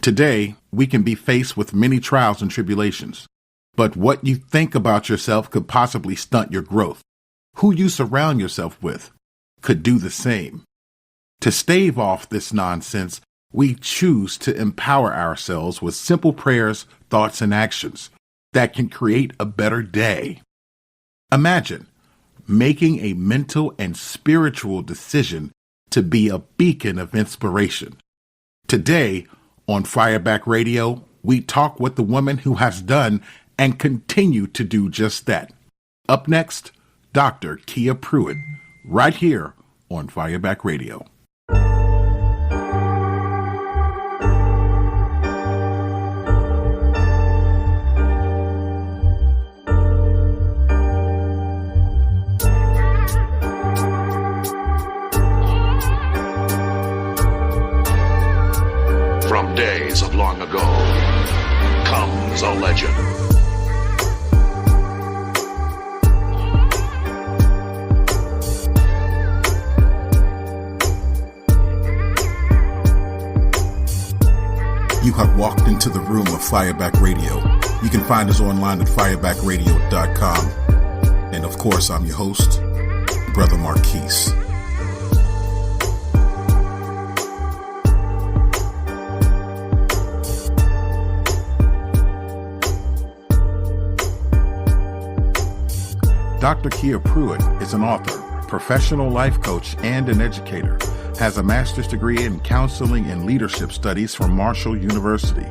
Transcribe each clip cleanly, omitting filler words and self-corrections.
Today, we can be faced with many trials and tribulations, but what you think about yourself could possibly stunt your growth. Who you surround yourself with could do the same. To stave off this nonsense, we choose to empower ourselves with simple prayers, thoughts, and actions that can create a better day. Imagine making a mental and spiritual decision to be a beacon of inspiration. Today, on Fireback Radio, we talk with the woman who has done and continue to do just that. Up next, Dr. Kia Pruitt, right here on Fireback Radio. From days of long ago comes a legend. You have walked into the room of Fireback Radio. You can find us online at firebackradio.com. And of course, I'm your host, Brother Marquise. Dr. Kia Pruitt is an author, professional life coach, and an educator. Has a master's degree in counseling and leadership studies from Marshall University.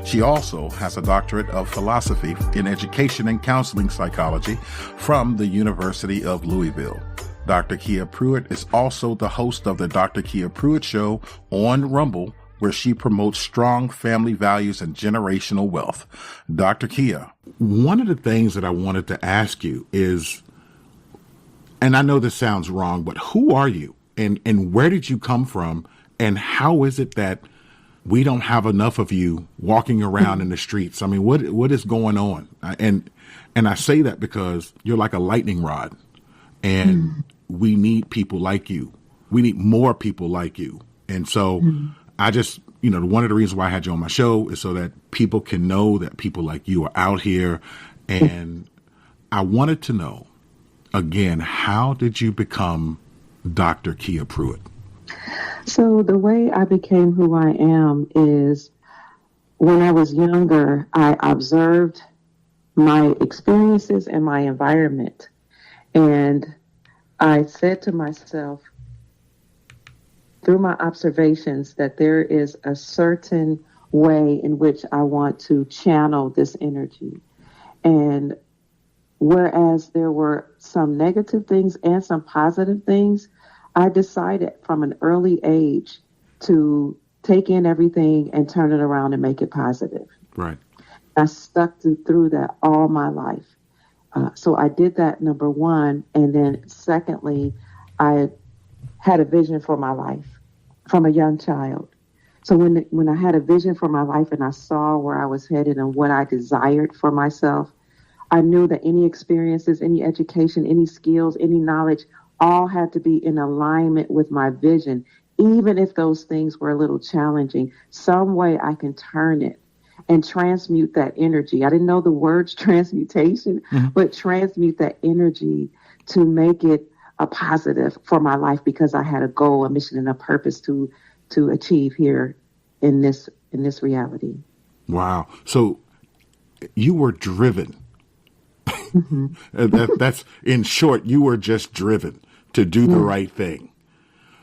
She also has a doctorate of philosophy in education and counseling psychology from the University of Louisville. Dr. Kia Pruitt is also the host of the Dr. Kia Pruitt Show on Rumble, where she promotes strong family values and generational wealth. Dr. Kia, one of the things that I wanted to ask you is, and I know this sounds wrong, but who are you? And where did you come from? And how is it that we don't have enough of you walking around in the streets? I mean, what is going on? And I say that because you're like a lightning rod, and we need people like you. We need more people like you. And so I just, one of the reasons why I had you on my show is so that people can know that people like you are out here. And I wanted to know, again, how did you become Dr. Kia Pruitt? So the way I became who I am is when I was younger, I observed my experiences and my environment. And I said to myself, through my observations, that there is a certain way in which I want to channel this energy. And whereas there were some negative things and some positive things, I decided from an early age to take in everything and turn it around and make it positive. Right. I stuck through that all my life. So I did that, number one. And then secondly, I had a vision for my life from a young child. So when I had a vision for my life and I saw where I was headed and what I desired for myself, I knew that any experiences, any education, any skills, any knowledge, all had to be in alignment with my vision. Even if those things were a little challenging, some way I can turn it and transmute that energy. I didn't know the words transmutation, but transmute that energy to make it a positive for my life, because I had a goal, a mission, and a purpose to achieve here in this reality. Wow. So you were driven. That's in short, you were just driven to do the right thing.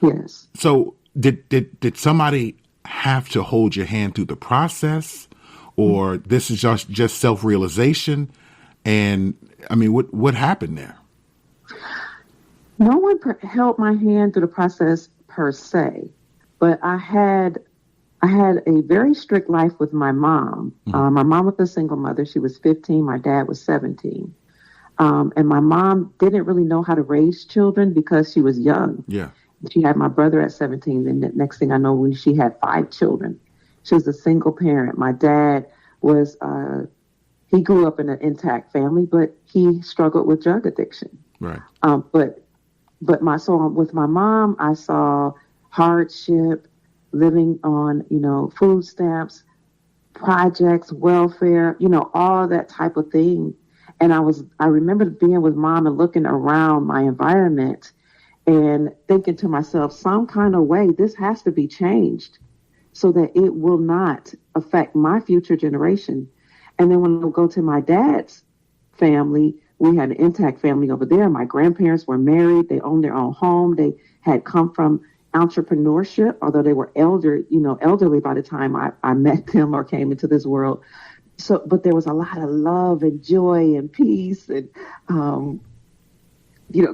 Yes. So did somebody have to hold your hand through the process, or this is just self-realization? And I mean, what happened there? No one held my hand through the process per se, but I had a very strict life with my mom. My mom was a single mother. She was 15. My dad was 17. And my mom didn't really know how to raise children because she was young. Yeah. She had my brother at 17. Then the next thing I know, when she had 5 children, she was a single parent. My dad was, he grew up in an intact family, but he struggled with drug addiction. Right. But with my mom, I saw hardship, living on, food stamps, projects, welfare, all that type of thing. And I remember being with mom and looking around my environment and thinking to myself, some kind of way, this has to be changed so that it will not affect my future generation. And then when I go to my dad's family, we had an intact family over there. My grandparents were married. They owned their own home. They had come from entrepreneurship, although they were elderly by the time I met them or came into this world. So, but there was a lot of love and joy and peace and,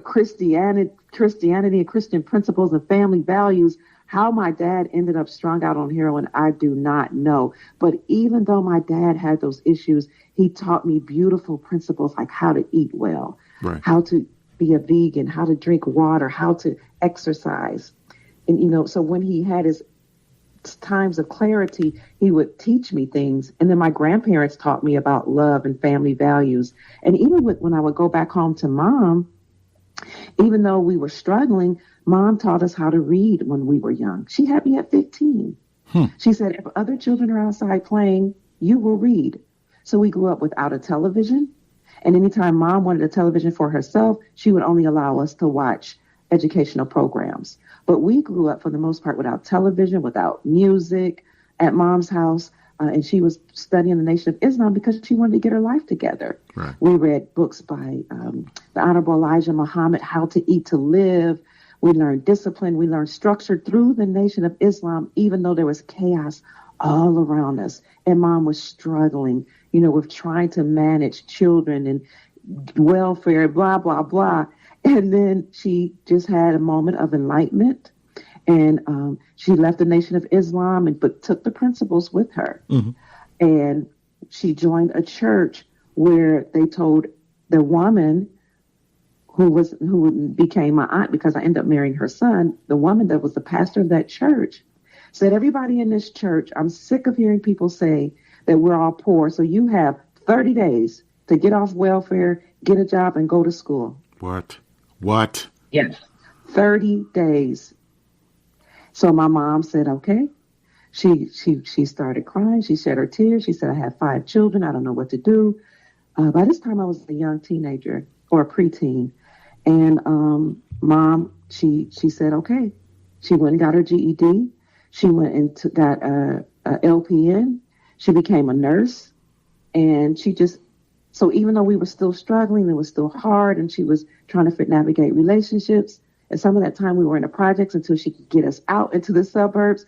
Christianity and Christian principles and family values. How my dad ended up strung out on heroin, I do not know. But even though my dad had those issues, he taught me beautiful principles like how to eat well, right, how to be a vegan, how to drink water, how to exercise. And, so when he had his times of clarity, he would teach me things. And then my grandparents taught me about love and family values. And even when I would go back home to mom, even though we were struggling, mom taught us how to read when we were young. She had me at 15. She said, if other children are outside playing, you will read. So we grew up without a television. And anytime mom wanted a television for herself, she would only allow us to watch educational programs. But we grew up, for the most part, without television, without music at mom's house. And she was studying the Nation of Islam because she wanted to get her life together. Right. We read books by the Honorable Elijah Muhammad, How to Eat to Live. We learned discipline. We learned structure through the Nation of Islam, even though there was chaos all around us. And mom was struggling, with trying to manage children and welfare, blah, blah, blah. And then she just had a moment of enlightenment. And she left the Nation of Islam but took the principles with her. Mm-hmm. And she joined a church where they told the woman who became my aunt, because I ended up marrying her son, the woman that was the pastor of that church, said, everybody in this church, I'm sick of hearing people say that we're all poor. So you have 30 days to get off welfare, get a job, and go to school. What? Yes. 30 days. So my mom said, okay. She started crying. She shed her tears. She said, I have 5 children. I don't know what to do. By this time, I was a young teenager or a preteen. And mom, she said, okay. She went and got her GED. She went and got a LPN. She became a nurse. And so even though we were still struggling, it was still hard, and she was trying to navigate relationships. And some of that time we were in the projects until she could get us out into the suburbs.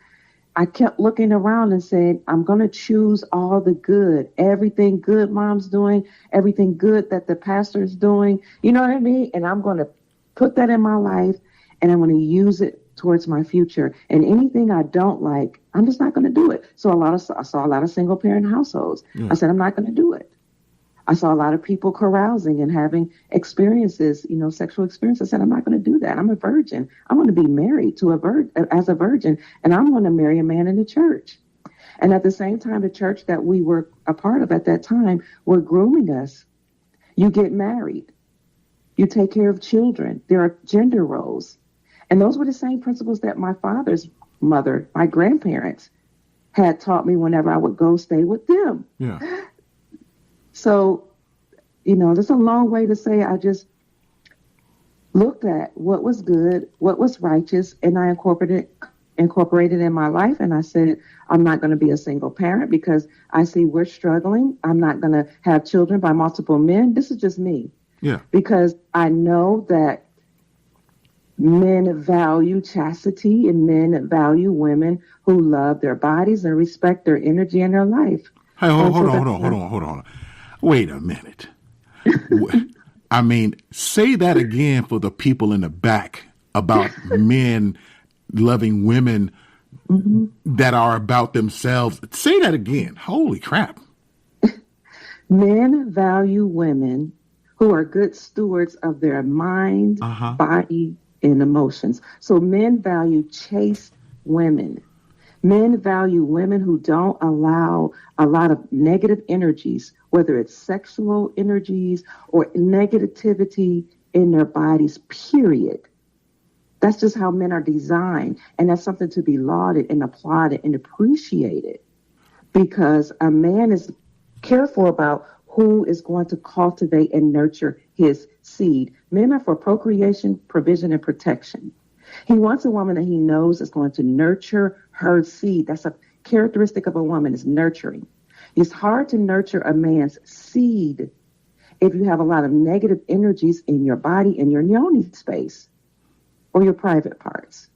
I kept looking around and said, I'm going to choose all the good, everything good mom's doing, everything good that the pastor's doing. You know what I mean? And I'm going to put that in my life, and I'm going to use it towards my future. And anything I don't like, I'm just not going to do it. So I saw a lot of single parent households. Yeah. I said, I'm not going to do it. I saw a lot of people carousing and having experiences, sexual experiences. I said, I'm not going to do that. I'm a virgin. I'm going to be married as a virgin, and I'm going to marry a man in the church. And at the same time, the church that we were a part of at that time were grooming us. You get married. You take care of children. There are gender roles. And those were the same principles that my father's mother, my grandparents, had taught me whenever I would go stay with them. Yeah. So, there's a long way to say I just looked at what was good, what was righteous, and I incorporated in my life. And I said, I'm not going to be a single parent because I see we're struggling. I'm not going to have children by multiple men. This is just me. Yeah. Because I know that men value chastity and men value women who love their bodies and respect their energy and their life. Hey, hold on. Wait a minute. I mean, say that again for the people in the back about men loving women that are about themselves. Say that again. Holy crap. Men value women who are good stewards of their mind, body, and emotions. So men value chaste women. Men value women who don't allow a lot of negative energies, whether it's sexual energies or negativity in their bodies, period. That's just how men are designed. And that's something to be lauded and applauded and appreciated. because a man is careful about who is going to cultivate and nurture his seed. Men are for procreation, provision, and protection. He wants a woman that he knows is going to nurture her seed. That's a characteristic of a woman, is nurturing. It's hard to nurture a man's seed if you have a lot of negative energies in your body, in your yoni space, or your private parts.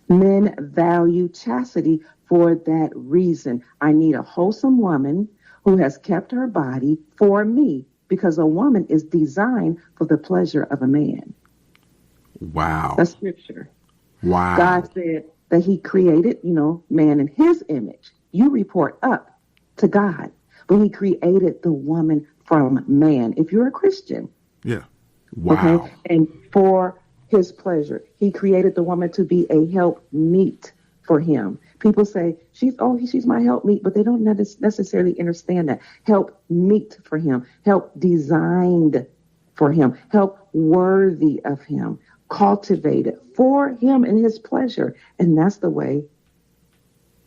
Men value chastity for that reason. I need a wholesome woman who has kept her body for me, because a woman is designed for the pleasure of a man. Wow. That's scripture. Wow. God said that he created, man in his image. You report up to God, but he created the woman from man. If you're a Christian. Yeah. Wow. Okay. And for his pleasure, he created the woman to be a help meet for him. People say, she's my helpmeet, but they don't necessarily understand that. Help meet for him, help designed for him, help worthy of him, cultivated for him and his pleasure. And that's the way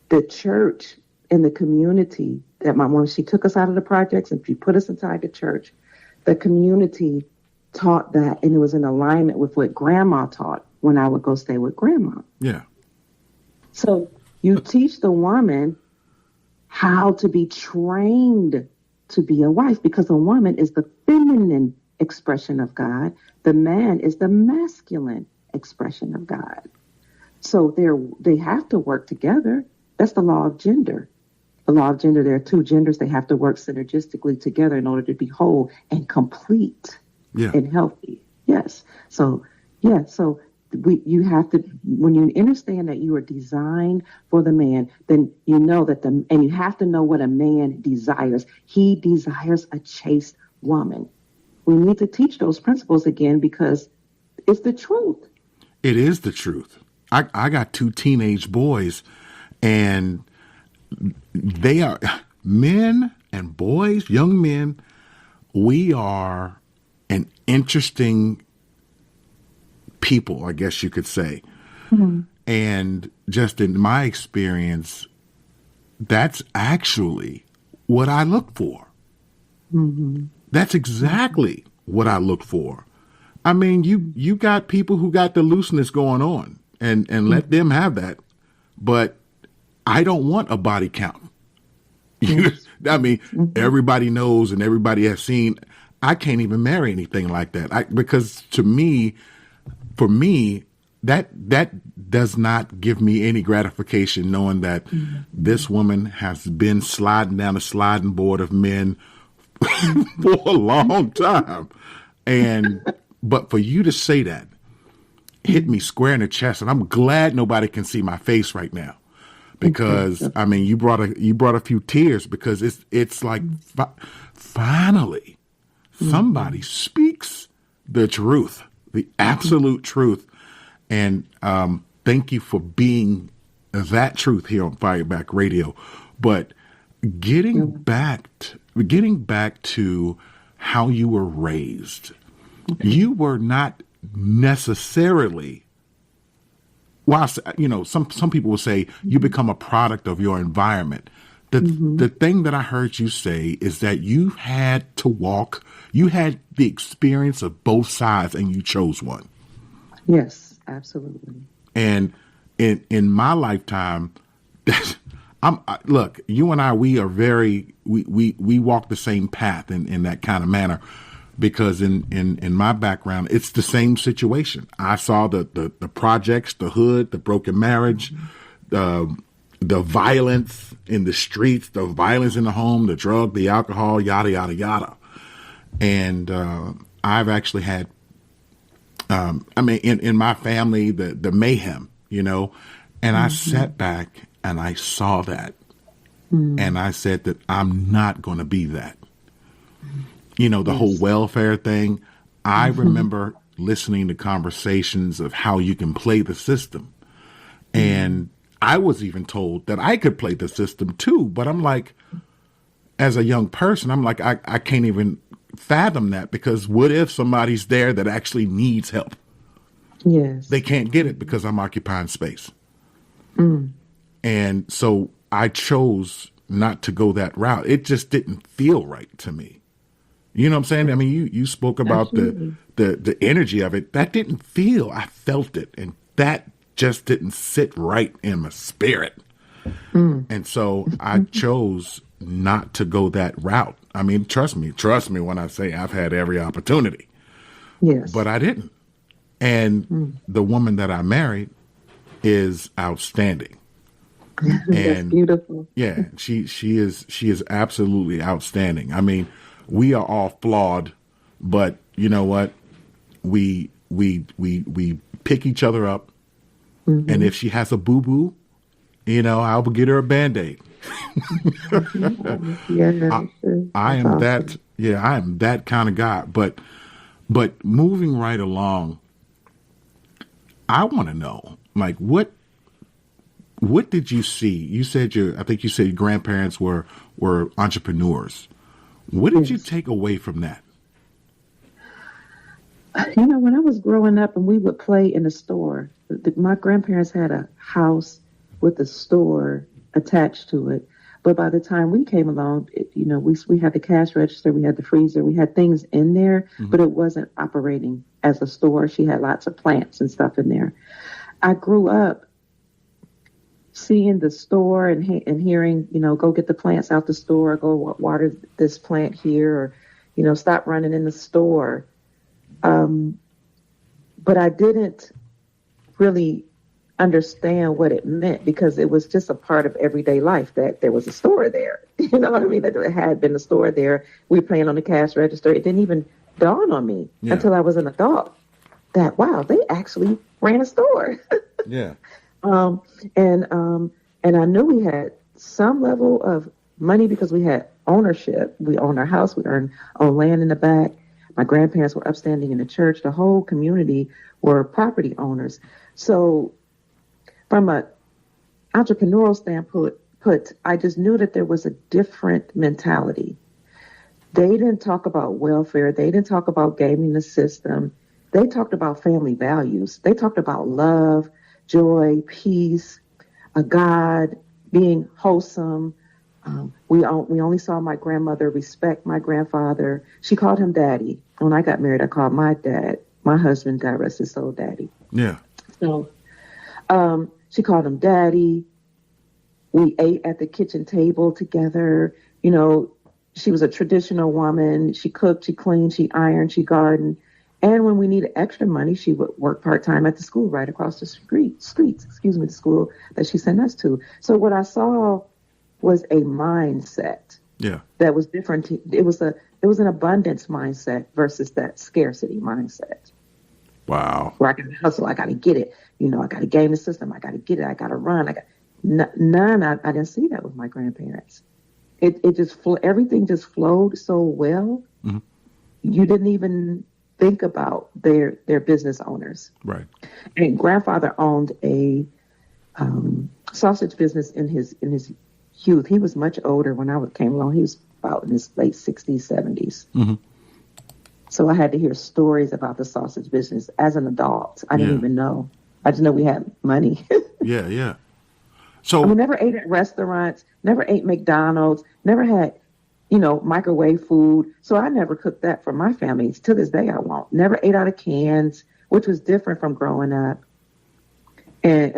the church and the community that my mom, she took us out of the projects and she put us inside the church. The community taught that, and it was in alignment with what grandma taught when I would go stay with grandma. Yeah. So you teach the woman how to be trained to be a wife, because a woman is the feminine expression of God. The man is the masculine expression of God. So they have to work together. That's the law of gender. The law of gender, there are two genders. They have to work synergistically together in order to be whole and complete and healthy. Yes. So you have to, when you understand that you are designed for the man, then you know that and you have to know what a man desires. He desires a chaste woman. We need to teach those principles again, because it's the truth. It is the truth. I got two teenage boys, and they are men and boys, young men. We are an interesting people, I guess you could say. Mm-hmm. And just in my experience, that's actually what I look for. Mm-hmm. That's exactly what I look for. I mean, you got people who got the looseness going on, and let them have that. But I don't want a body count. I mean, everybody knows and everybody has seen. I can't even marry anything like that. Because for me, that does not give me any gratification, knowing that this woman has been sliding down a sliding board of men for a long time. But for you to say that hit me square in the chest, and I'm glad nobody can see my face right now, because I mean, you brought a few tears, because it's like finally somebody speaks the truth, the absolute truth. And thank you for being that truth here on Fireback Radio. But getting back to how you were raised, you were not necessarily, well, some people will say you become a product of your environment. The thing that I heard you say is that you had the experience of both sides, and you chose one. Yes, absolutely. And in my lifetime, look, you and I, we walk the same path in that kind of manner, because in my background, it's the same situation. I saw the projects, the hood, the broken marriage, the violence in the streets, the violence in the home, the drug, the alcohol, yada, yada, yada. And I've actually had, in my family, the mayhem, and I sat back and I saw that. And I said that I'm not going to be that. The whole welfare thing. I remember listening to conversations of how you can play the system. And I was even told that I could play the system too. But I'm like, as a young person, I'm like, I can't even fathom that, because what if somebody's there that actually needs help? Yes. They can't get it because I'm occupying space. And so I chose not to go that route. It just didn't feel right to me. You know what I'm saying? I mean, you spoke about the energy of it. That didn't feel, I felt it. And that just didn't sit right in my spirit. And so I chose not to go that route. I mean, trust me when I say I've had every opportunity. Yes. But I didn't. And the woman that I married is outstanding. That's beautiful. Yeah, she is absolutely outstanding. I mean, we are all flawed, but you know what? We pick each other up. And if she has a boo-boo, I will get her a Band-Aid. I am that. Yeah, I am that kind of guy. But moving right along, I want to know, like, what did you see? You said I think you said your grandparents were entrepreneurs. What did you take away from that? When I was growing up and we would play in the store, my grandparents had a house with a store attached to it. But by the time we came along, we had the cash register, we had the freezer, we had things in there, but it wasn't operating as a store. She had lots of plants and stuff in there. I grew up seeing the store and hearing, go get the plants out the store, go water this plant here, or, stop running in the store. But I didn't really understand what it meant because it was just a part of everyday life that there was a store there. You know what I mean? That there had been a store there. We were playing on the cash register. It didn't even dawn on me until I was an adult that, wow, they actually ran a store. Yeah. And I knew we had some level of money because we had ownership. We owned our house. We owned land in the back. My grandparents were upstanding in the church. The whole community were property owners. So from an entrepreneurial standpoint, I just knew that there was a different mentality. They didn't talk about welfare. They didn't talk about gaming the system. They talked about family values. They talked about love, joy, peace, a God, being wholesome. We only saw my grandmother respect my grandfather. She called him daddy. When I got married, I called my dad, my husband, God rest his soul, daddy. Yeah. So she called him daddy. We ate at the kitchen table together. She was a traditional woman. She cooked, she cleaned, she ironed, she gardened. And when we needed extra money, she would work part-time at the school right across the streets, the school that she sent us to. So what I saw was a mindset that was different. It was an abundance mindset versus that scarcity mindset. Wow. Where I got to hustle, I got to get it. I got to game the system. I got to get it. I got to run. I didn't see that with my grandparents. It just everything just flowed so well. Mm-hmm. You didn't even think about their business owners. Right. And grandfather owned a sausage business in his youth. He was much older when I came along. He was about in his late 60s, 70s. Mm-hmm. So I had to hear stories about the sausage business as an adult. I didn't even know. I just know we had money. Yeah. So we never ate at restaurants, never ate McDonald's, never had, microwave food. So I never cooked that for my family. To this day, I won't. Never ate out of cans, which was different from growing up. And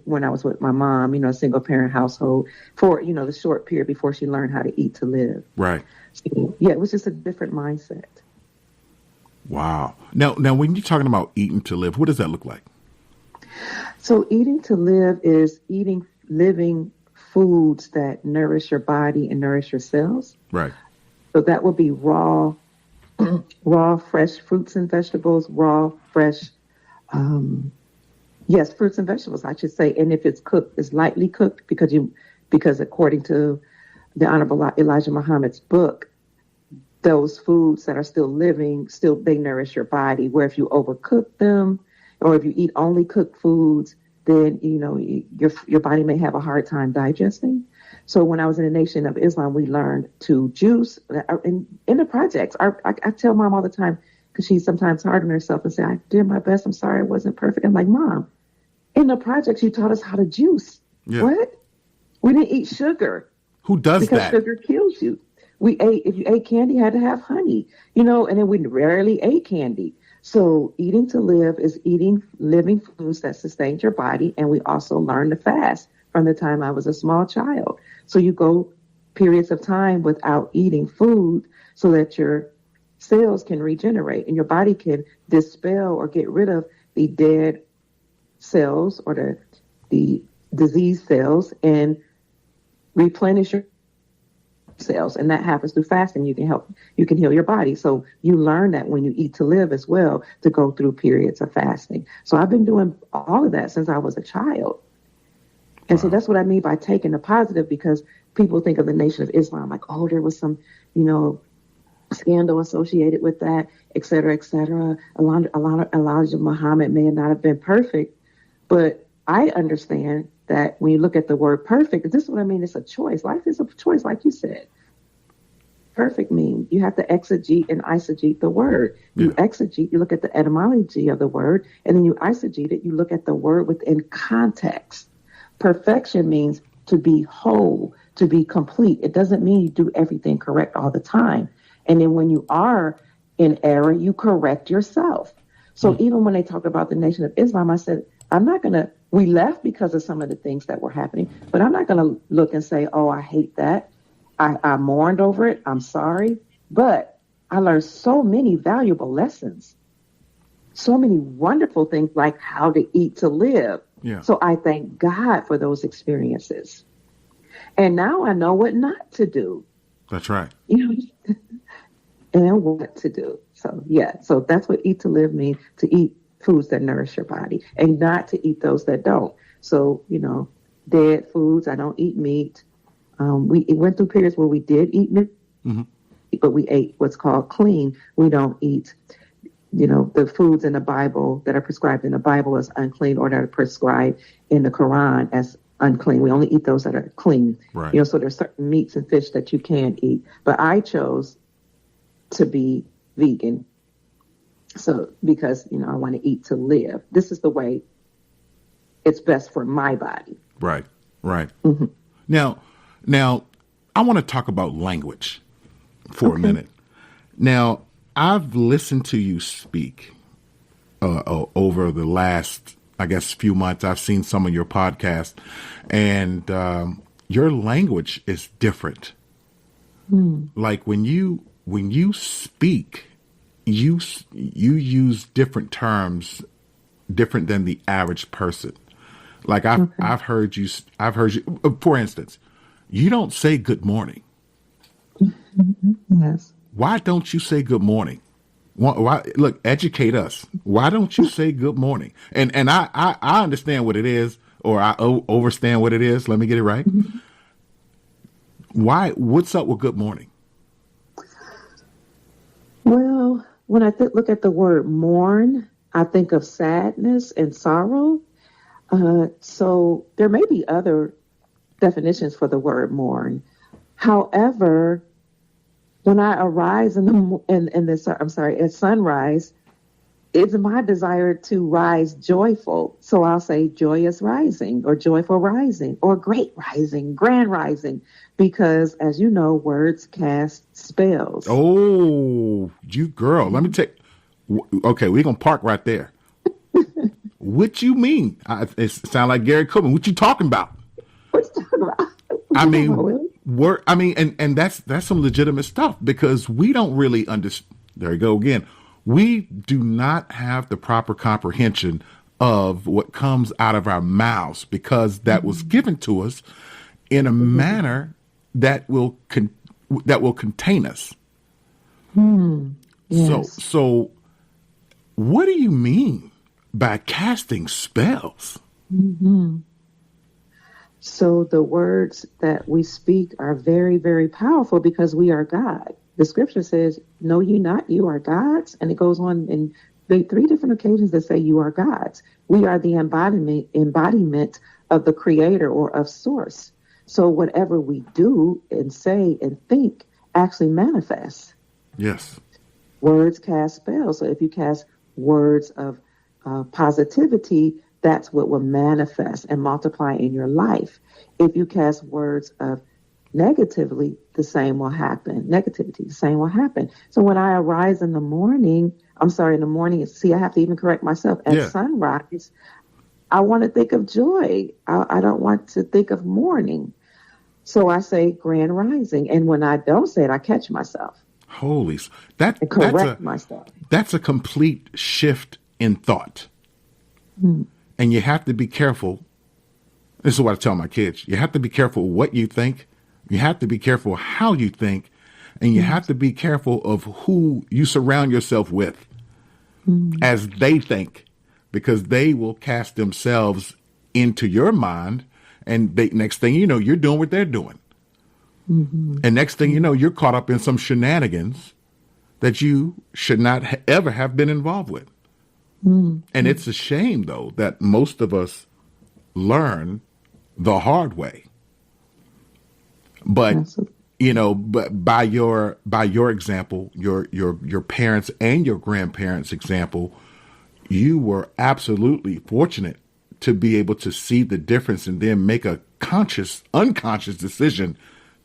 when I was with my mom, a single parent household for, the short period before she learned how to eat to live. Right. So, it was just a different mindset. Wow. Now, when you're talking about eating to live, what does that look like? So eating to live is living foods that nourish your body and nourish your cells. Right. So that would be raw, fresh fruits and vegetables, fresh, fruits and vegetables, I should say. And if it's cooked, it's lightly cooked because according to the Honorable Elijah Muhammad's book, those foods that are still living, they nourish your body. Where if you overcook them, or if you eat only cooked foods, then, your body may have a hard time digesting. So when I was in the Nation of Islam, we learned to juice. In the projects, I tell Mom all the time, because she's sometimes hard on herself and say, I did my best. I'm sorry I wasn't perfect. I'm like, Mom, in the projects, you taught us how to juice. Yeah. What? We didn't eat sugar. Who does because that? sugar kills you. If you ate candy, you had to have honey, and then we rarely ate candy. So eating to live is eating living foods that sustain your body. And we also learn to fast from the time I was a small child. So you go periods of time without eating food so that your cells can regenerate and your body can dispel or get rid of the dead cells or the disease cells and replenish your cells. And that happens through fasting. You can heal your body. So you learn that when you eat to live as well, to go through periods of fasting. So I've been doing all of that since I was a child. And so that's what I mean by taking the positive, because people think of the Nation of Islam like, oh, there was some, scandal associated with that, et cetera, et cetera. Elijah Muhammad may not have been perfect, but I understand that when you look at the word perfect, this is what I mean, it's a choice. Life is a choice, like you said. Perfect means you have to exegete and eisegete the word. You exegete, you look at the etymology of the word, and then you eisegete it, you look at the word within context. Perfection means to be whole, to be complete. It doesn't mean you do everything correct all the time. And then when you are in error, you correct yourself. So even when they talk about the Nation of Islam, I said, we left because of some of the things that were happening, but I'm not going to look and say, oh, I hate that. I mourned over it. I'm sorry. But I learned so many valuable lessons, so many wonderful things like how to eat to live. Yeah. So I thank God for those experiences. And now I know what not to do. That's right. And what to do. So, so that's what eat to live means, to eat foods that nourish your body and not to eat those that don't. So, dead foods, I don't eat meat. We went through periods where we did eat meat, but we ate what's called clean. We don't eat, the foods in the Bible that are prescribed in the Bible as unclean or that are prescribed in the Quran as unclean. We only eat those that are clean. Right. So there's certain meats and fish that you can eat. But I chose to be vegan. So because, I want to eat to live. This is the way it's best for my body. Right. Mm-hmm. Now, I want to talk about language for a minute. Now, I've listened to you speak over the last, I guess, few months. I've seen some of your podcasts, and your language is different. Like when you speak, you use different terms, different than the average person. Like I've heard you. For instance, you don't say good morning. Yes. Why don't you say good morning? Why, look, educate us. Why don't you say good morning? And I understand what it is, or I overstand what it is. Let me get it right. Why? What's up with good morning? Well, when I look at the word mourn, I think of sadness and sorrow. So there may be other definitions for the word mourn. However, when I arise at sunrise, it's my desire to rise joyful. So I'll say joyous rising or joyful rising or great rising, grand rising, because as you know, words cast spells. Oh, you girl, let me take. Okay, we're going to park right there. What you mean? It sounds like Gary Coleman. What you talking about? What you talking about? And that's some legitimate stuff, because we don't really understand. There you go again. We do not have the proper comprehension of what comes out of our mouths, because that was given to us in a manner that will contain us. Yes. So what do you mean by casting spells? So the words that we speak are very, very powerful because we are God. The scripture says, know ye not, you are gods. And it goes on in 3 different occasions that say you are gods. We are the embodiment of the creator or of source. So whatever we do and say and think actually manifests. Yes. Words cast spells. So if you cast words of positivity, that's what will manifest and multiply in your life. If you cast words of negatively, the same will happen. Negativity, the same will happen. So when I arise in the morning, see, I have to even correct myself. At sunrise, I want to think of joy. I don't want to think of mourning. So I say grand rising. And when I don't say it, I catch myself. And correct myself. That's a complete shift in thought. And you have to be careful. This is what I tell my kids. You have to be careful what you think. You have to be careful how you think. And you have to be careful of who you surround yourself with as they think, because they will cast themselves into your mind. And next thing you know, you're doing what they're doing. And next thing you know, you're caught up in some shenanigans that you should not ever have been involved with. And it's a shame, though, that most of us learn the hard way. But but by your example, your parents and your grandparents' example, you were absolutely fortunate to be able to see the difference and then make a unconscious decision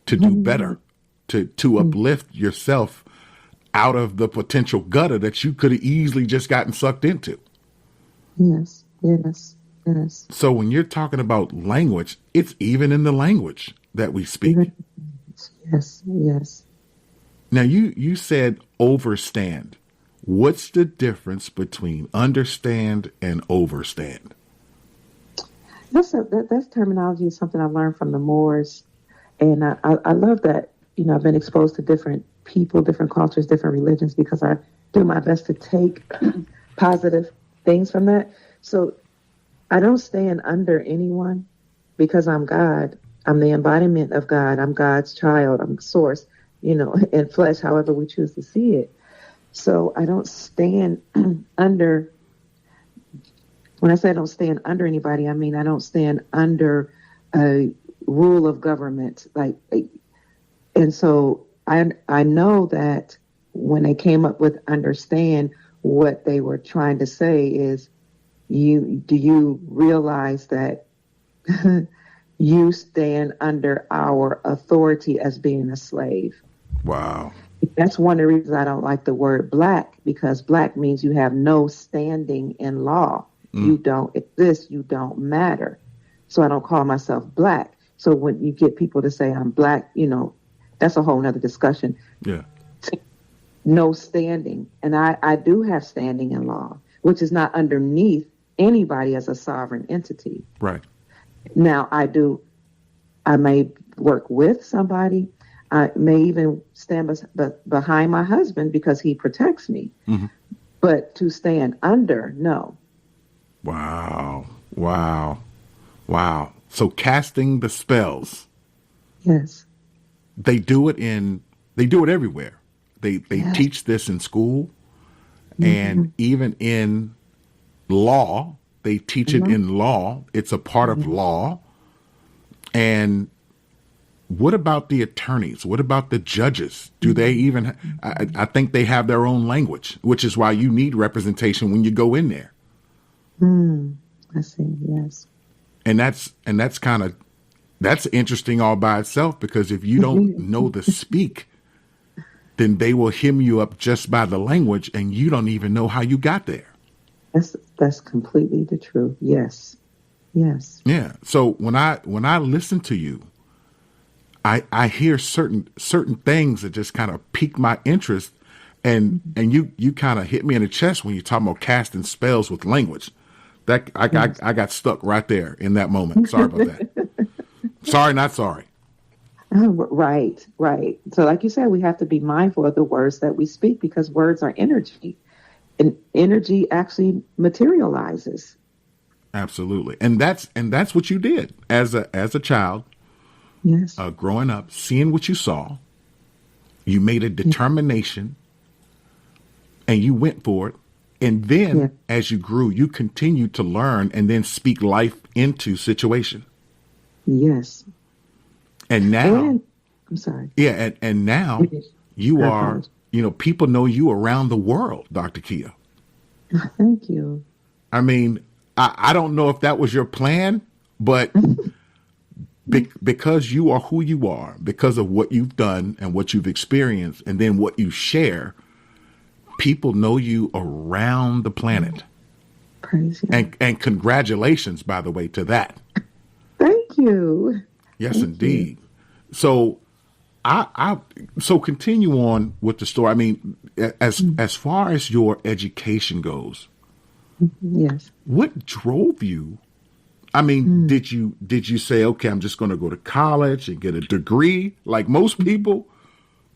to do better, to uplift yourself out of the potential gutter that you could have easily just gotten sucked into. Yes. So when you're talking about language, it's even in the language that we speak. Yes. Now, you said overstand. What's the difference between understand and overstand? That's terminology is something I learned from the Moors. And I love that, I've been exposed to different people, different cultures, different religions, because I do my best to take positive things from that. So I don't stand under anyone because I'm God. I'm the embodiment of God. I'm God's child. I'm source, in flesh, however we choose to see it. So I don't stand under. When I say I don't stand under anybody, I mean I don't stand under a rule of government. And so I know that when they came up with understand, what they were trying to say is, do you realize that you stand under our authority as being a slave? Wow. That's one of the reasons I don't like the word black, because black means you have no standing in law. You don't exist. You don't matter. So I don't call myself black. So when you get people to say I'm black, that's a whole nother discussion. Yeah. No standing. And I do have standing in law, which is not underneath anybody as a sovereign entity. Right. Now I may work with somebody. I may even stand behind my husband because he protects me. But to stand under, no. Wow. So casting the spells. Yes. They do it everywhere. They teach this in school, and even in law, they teach it in law. It's a part of law. And what about the attorneys? What about the judges? Do they even, I think they have their own language, which is why you need representation when you go in there. I see. Yes. And that's interesting all by itself, because if you don't know the speak, then they will hem you up just by the language, and you don't even know how you got there. That's completely the truth. Yes. Yeah. So when I listen to you, I hear certain things that just kind of pique my interest, and you kind of hit me in the chest when you're talking about casting spells with language. That I got stuck right there in that moment. Sorry about that. Sorry, not sorry. Right. So like you said, we have to be mindful of the words that we speak, because words are energy, and energy actually materializes. Absolutely. And that's what you did as a child. Yes. Growing up, seeing what you saw, you made a determination and you went for it. And then as you grew, you continued to learn and then speak life into situation. Yes. And now, I'm sorry. Yeah. And now you are, people know you around the world, Dr. Kia. Thank you. I mean, I don't know if that was your plan, but because you are who you are, because of what you've done and what you've experienced, and then what you share, people know you around the planet. Praise you. And congratulations, by the way, to that. Thank you. Yes, Thank indeed. You. So so continue on with the story. I mean, as far as your education goes, yes. What drove you? I mean, did you say, okay, I'm just going to go to college and get a degree like most people,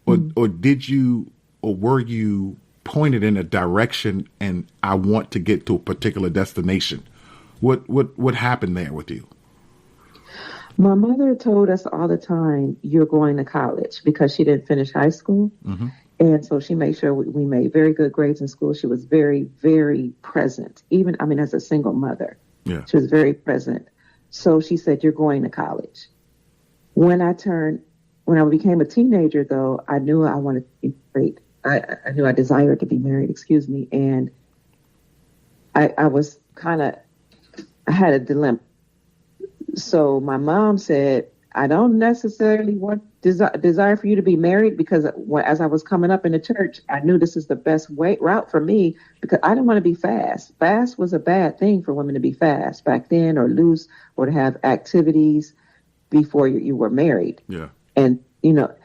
or did you, or were you pointed in a direction and I want to get to a particular destination? What happened there with you? My mother told us all the time, you're going to college, because she didn't finish high school. Mm-hmm. And so she made sure we made very good grades in school. She was very, very present, even, as a single mother. Yeah. She was very present. So she said, you're going to college. When I became a teenager, though, I knew I wanted to be married. I knew I desired to be married, and I was I had a dilemma. So my mom said, I don't necessarily want desire for you to be married, because as I was coming up in the church, I knew this is the best route for me, because I didn't want to be fast. Fast was a bad thing for women to be fast back then, or loose, or to have activities before you were married. Yeah. And,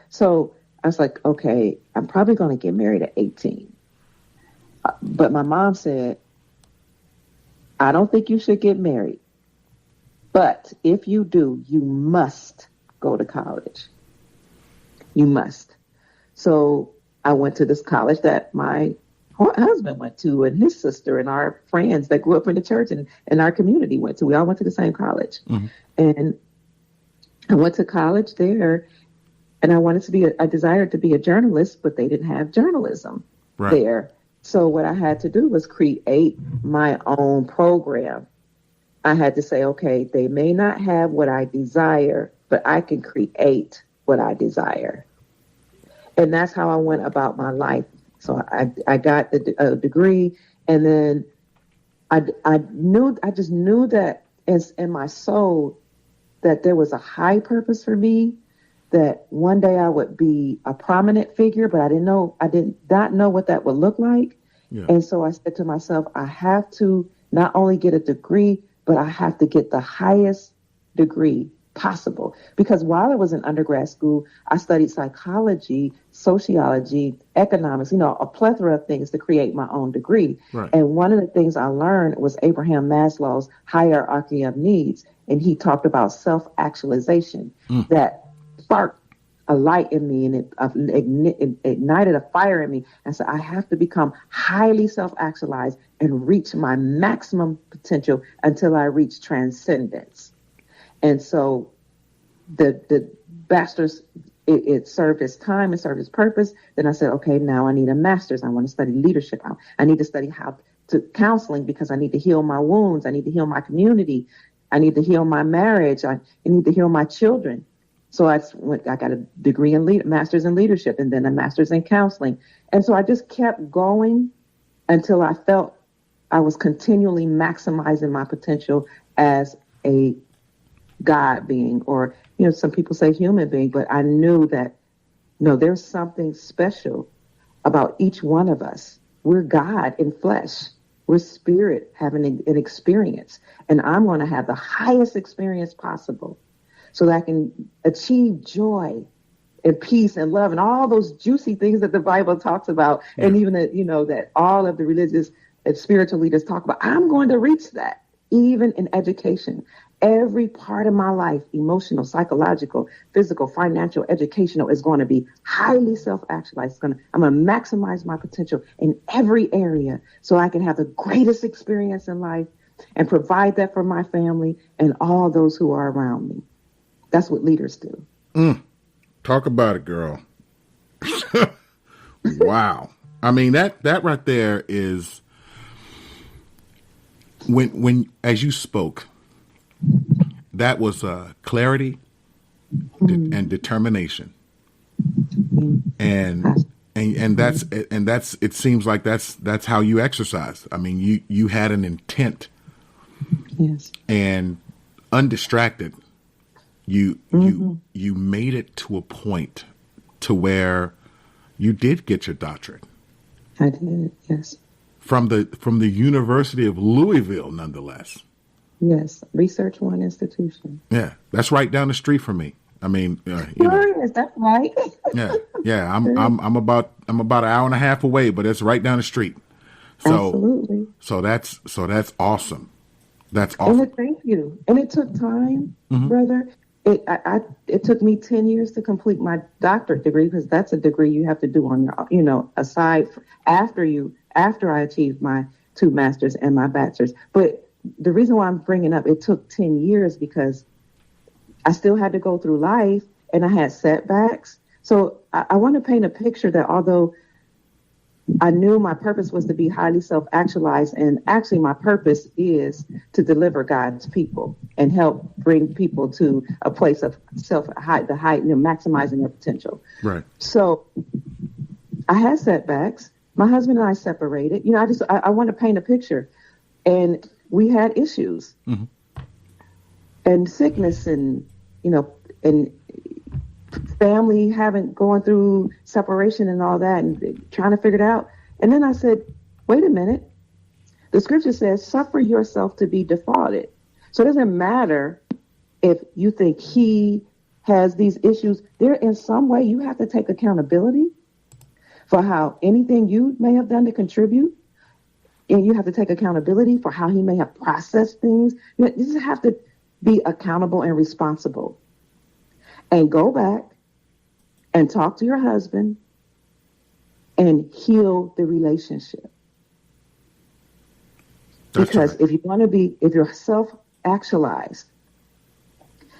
so I was like, okay, I'm probably going to get married at 18. But my mom said, I don't think you should get married. But if you do, you must go to college. You must. So I went to this college that my husband went to, and his sister, and our friends that grew up in the church and our community went to. We all went to the same college. Mm-hmm. And I went to college there, and I desired to be a journalist, but they didn't have journalism there. So what I had to do was create my own program. I had to say, okay, they may not have what I desire, but I can create what I desire. And that's how I went about my life. So I got the degree, and then I just knew that in my soul that there was a high purpose for me, that one day I would be a prominent figure, but I did not know what that would look like. Yeah. And so I said to myself, I have to not only get a degree, but I have to get the highest degree possible. Because while I was in undergrad school, I studied psychology, sociology, economics, a plethora of things to create my own degree. Right. And one of the things I learned was Abraham Maslow's hierarchy of needs. And he talked about self-actualization that sparked a light in me, and it ignited a fire in me. And so I have to become highly self-actualized and reach my maximum potential until I reach transcendence. And so the bachelor's, it served its time, it served its purpose. Then I said, okay, now I need a master's. I want to study leadership. I need to study how to counseling, because I need to heal my wounds. I need to heal my community. I need to heal my marriage. I need to heal my children. So I got a degree in master's in leadership, and then a master's in counseling. And so I just kept going until I felt I was continually maximizing my potential as a God being, or, some people say human being, but I knew that, no, there's something special about each one of us. We're God in flesh. We're spirit having an experience. And I'm going to have the highest experience possible, so that I can achieve joy and peace and love and all those juicy things that the Bible talks about. Yeah. And even that, that all of the religious and spiritual leaders talk about. I'm going to reach that, even in education. Every part of my life, emotional, psychological, physical, financial, educational, is going to be highly self-actualized. I'm going to maximize my potential in every area, so I can have the greatest experience in life and provide that for my family and all those who are around me. That's what leaders do. Talk about it, girl. Wow. I mean, that right there is when as you spoke, that was clarity and determination. And that's it seems like that's how you exercise. I mean, you had an intent. Yes. And undistracted. you made it to a point to where you did get your doctorate. I did, yes. From the University of Louisville, nonetheless. Yes, Research One institution. Yeah, that's right down the street from me. I mean, Yes, that's right. yeah. I'm about an hour and a half away, but it's right down the street. So, absolutely. So that's awesome. That's awesome. And thank you. And it took time, brother. It took me 10 years to complete my doctorate degree, because that's a degree you have to do on your, after I achieved my 2 masters and my bachelor's. But the reason why I'm bringing up it took 10 years, because I still had to go through life and I had setbacks. So I want to paint a picture that although I knew my purpose was to be highly self-actualized, and actually my purpose is to deliver God's people and help bring people to a place of maximizing their potential. Right. So I had setbacks. My husband and I separated. I want to paint a picture, and we had issues and sickness, and and family going through separation and all that, and trying to figure it out. And then I said, wait a minute. The scripture says, suffer yourself to be defrauded. So it doesn't matter if you think he has these issues. There, in some way, you have to take accountability for how anything you may have done to contribute. And you have to take accountability for how he may have processed things. You just have to be accountable and responsible. And go back and talk to your husband and heal the relationship. Because if you're self-actualized,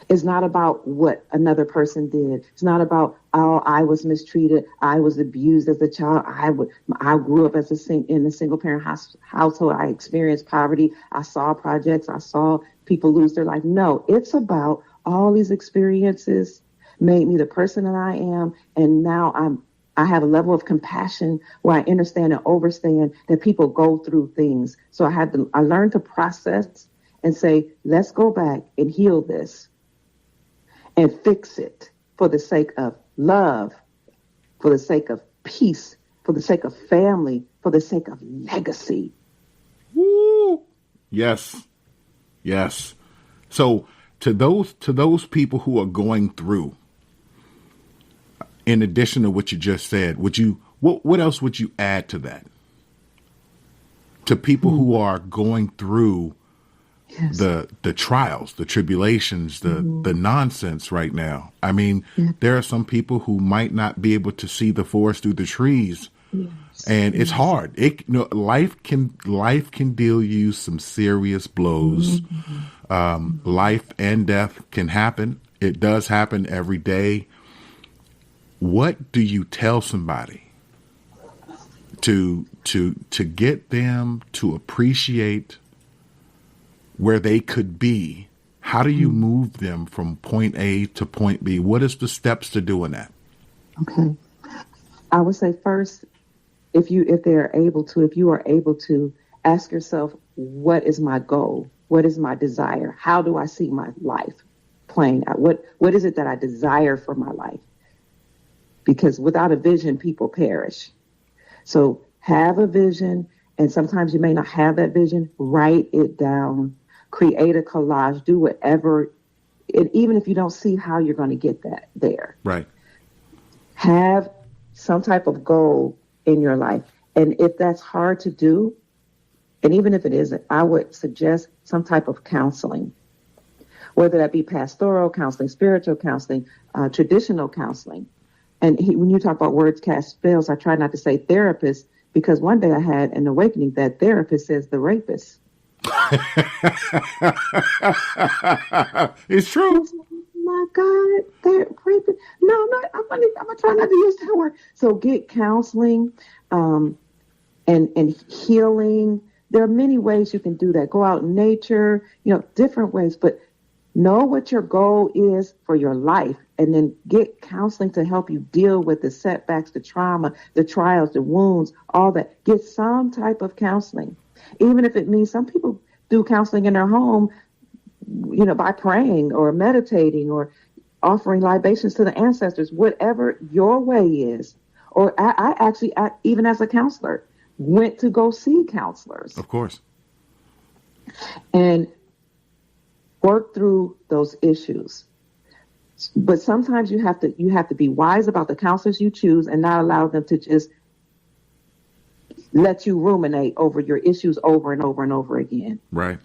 it's not about what another person did. It's not about, I was mistreated, I was abused as a child, I grew up in a single parent household, I experienced poverty, I saw projects, I saw people lose their life. No, it's about all these experiences made me the person that I am, and now I have a level of compassion where I understand and understand that people go through things. So I learned to process and say, let's go back and heal this and fix it for the sake of love, for the sake of peace, for the sake of family, for the sake of legacy. Woo! Yes. So to those people who are going through, in addition to what you just said, what else would you add to that? To people who are going through the trials, the tribulations, the nonsense right now. I mean, there are some people who might not be able to see the forest through the trees, and it's hard. Life can deal you some serious blows. Life and death can happen. It does happen every day. What do you tell somebody to get them to appreciate where they could be? How do you move them from point A to point B? What is the steps to doing that? Okay. I would say first, if you are able to ask yourself, what is my goal? What is my desire? How do I see my life playing out? What is it that I desire for my life? Because without a vision, people perish. So have a vision, and sometimes you may not have that vision. Write it down, create a collage, do whatever, even if you don't see how you're going to get that there. Right. Have some type of goal in your life. And if that's hard to do, and even if it isn't, I would suggest some type of counseling, whether that be pastoral counseling, spiritual counseling, traditional counseling. And when you talk about words cast spells, I try not to say therapist, because one day I had an awakening that therapist says the rapist. It's true. Oh my God, that rapist. No, I'm gonna try not to use that word. So get counseling, and healing. There are many ways you can do that. Go out in nature, different ways, but know what your goal is for your life, and then get counseling to help you deal with the setbacks, the trauma, the trials, the wounds, all that. Get some type of counseling. Even if it means some people do counseling in their home, by praying or meditating or offering libations to the ancestors, whatever your way is. Or I actually, even as a counselor, went to go see counselors. Of course. And work through those issues. But sometimes you have to be wise about the counselors you choose and not allow them to just let you ruminate over your issues over and over and over again. Right.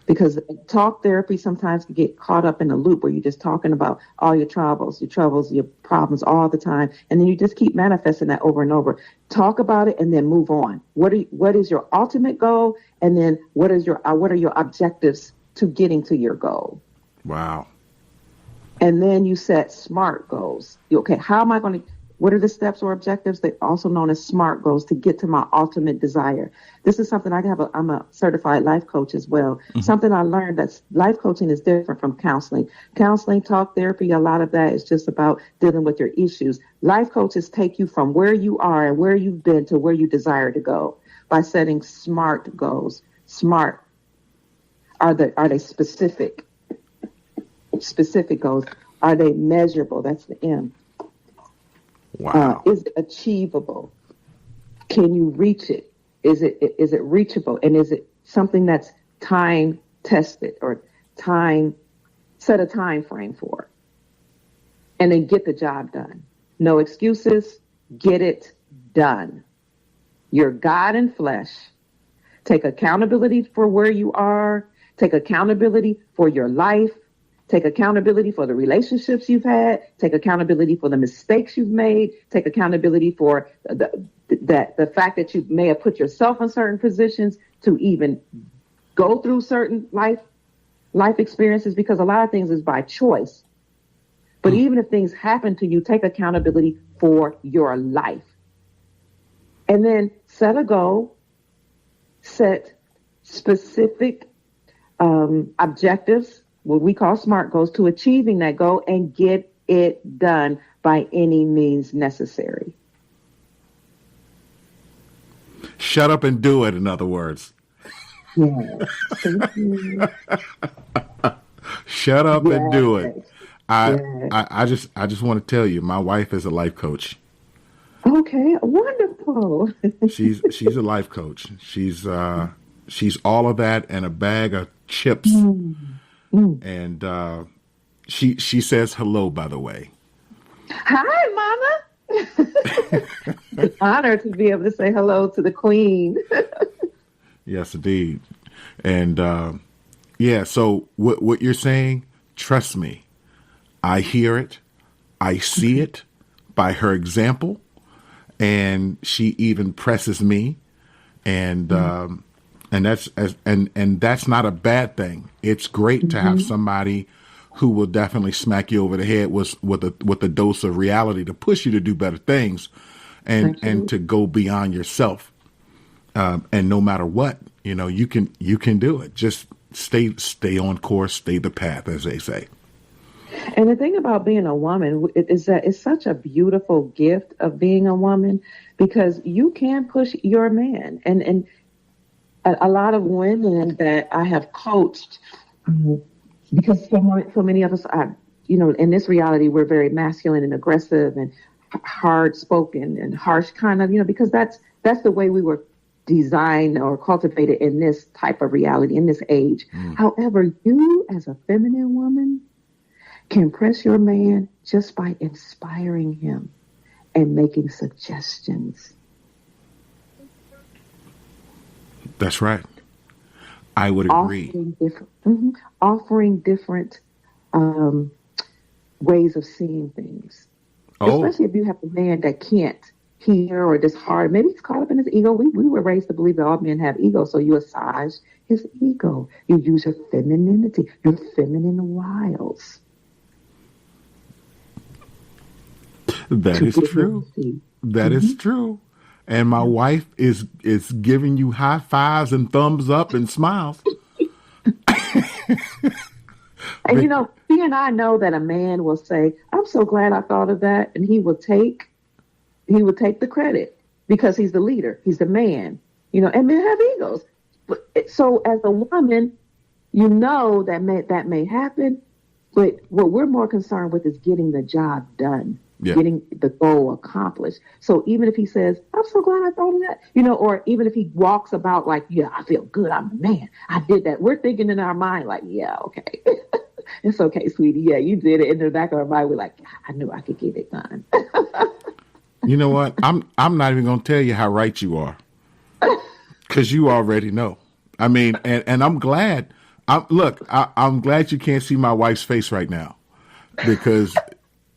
Because talk therapy sometimes can get caught up in a loop where you're just talking about all your troubles, your problems all the time, and then you just keep manifesting that over and over. Talk about it and then move on. What is your ultimate goal, and then what are your objectives to getting to your goal? Wow. And then you set SMART goals. What are the steps or objectives? They're also known as SMART goals to get to my ultimate desire. This is something I'm a certified life coach as well. Mm-hmm. Something I learned that life coaching is different from counseling. Counseling, talk therapy, a lot of that is just about dealing with your issues. Life coaches take you from where you are and where you've been to where you desire to go by setting SMART goals. SMART. Are they specific? Specific goals. Are they measurable? That's the M. Wow. Is it achievable? Can you reach it? Is it reachable? And is it something that's time tested or set a time frame for? And then get the job done. No excuses. Get it done. You're God in flesh. Take accountability for where you are. Take accountability for your life. Take accountability for the relationships you've had. Take accountability for the mistakes you've made. Take accountability for the fact that you may have put yourself in certain positions to even go through certain life experiences, because a lot of things is by choice. But even if things happen to you, take accountability for your life. And then set a goal, set specific objectives, what we call SMART goals, to achieving that goal, and get it done by any means necessary. Shut up and do it, in other words. Yeah. Thank you. Shut up and do it. Yes. I just want to tell you, my wife is a life coach. Okay, wonderful. She's a life coach. She's all of that and a bag of chips. And she says hello, by the way. Hi, Mama. It's an honor to be able to say hello to the Queen. Yes, indeed. And so what you're saying, trust me, I hear it, I see it by her example, and she even presses me, and that's not a bad thing. It's great to have somebody who will definitely smack you over the head with a dose of reality to push you to do better things, and to go beyond yourself. And no matter what, you can do it. Just stay on course, stay the path, as they say. And the thing about being a woman is that it's such a beautiful gift of being a woman, because you can push your man. And a lot of women that I have coached, because so many of us are, in this reality, we're very masculine and aggressive and hard spoken and harsh kind of, because that's the way we were designed or cultivated in this type of reality, in this age. However, you as a feminine woman can press your man just by inspiring him and making suggestions. That's right. I would agree. Offering different ways of seeing things. Especially if you have a man that can't hear or just hard. Maybe he's caught up in his ego. We were raised to believe that all men have ego, so you massage his ego. You use your femininity, your feminine wiles. That is true. That is true. And my wife is giving you high fives and thumbs up and smiles. And he and I know that a man will say, "I'm so glad I thought of that," and he will take the credit because he's the leader, he's the man. And men have egos. So as a woman, you know that may happen, but what we're more concerned with is getting the job done, getting the goal accomplished. So even if he says, I'm so glad I thought of that, or even if he walks about like, yeah, I feel good, I'm a man, I did that. We're thinking in our mind like, yeah, okay. It's okay, sweetie. Yeah, you did it. In the back of our mind, we're like, I knew I could get it done. You know what? I'm not even going to tell you how right you are, because you already know. I mean, and I'm glad. I'm glad you can't see my wife's face right now, because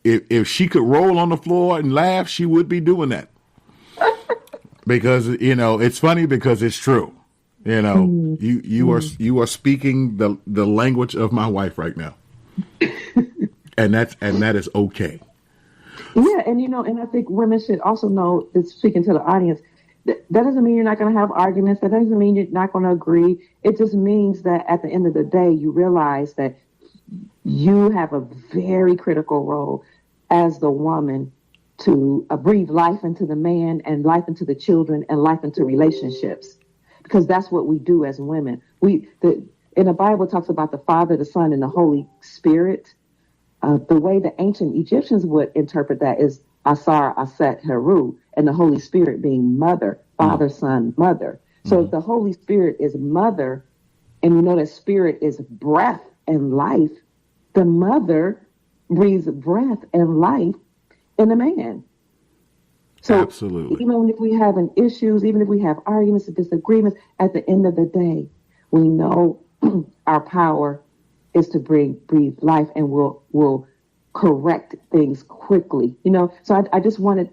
if she could roll on the floor and laugh, she would be doing that. Because it's funny because it's true. You are speaking the language of my wife right now, and that is okay. Yeah, and I think women should also know that, speaking to the audience, that doesn't mean you're not going to have arguments. That doesn't mean you're not going to agree. It just means that at the end of the day, you realize that you have a very critical role as the woman to breathe life into the man and life into the children and life into relationships, because that's what we do as women. In the Bible, it talks about the Father, the Son, and the Holy Spirit. The way the ancient Egyptians would interpret that is Asar, Aset, Heru, and the Holy Spirit being mother, Father, Son, mother. So if the Holy Spirit is mother, and we know that spirit is breath and life, the mother breathes breath and life in the man. So absolutely. Even if we have issues, even if we have arguments and disagreements, at the end of the day, we know our power is to breathe life, and we'll correct things quickly. So I just wanted,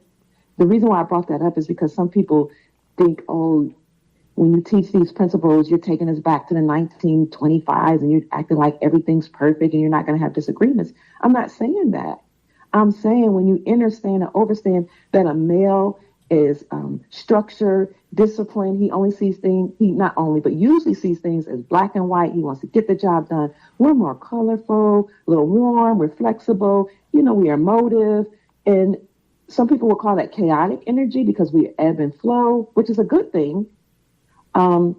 the reason why I brought that up is because some people think, oh, when you teach these principles, you're taking us back to the 1925s and you're acting like everything's perfect and you're not going to have disagreements. I'm not saying that. I'm saying when you understand and overstand that a male is structured, disciplined, he only sees things, he not only, but usually sees things as black and white. He wants to get the job done. We're more colorful, a little warm, we're flexible, we are emotive. And some people will call that chaotic energy because we ebb and flow, which is a good thing. And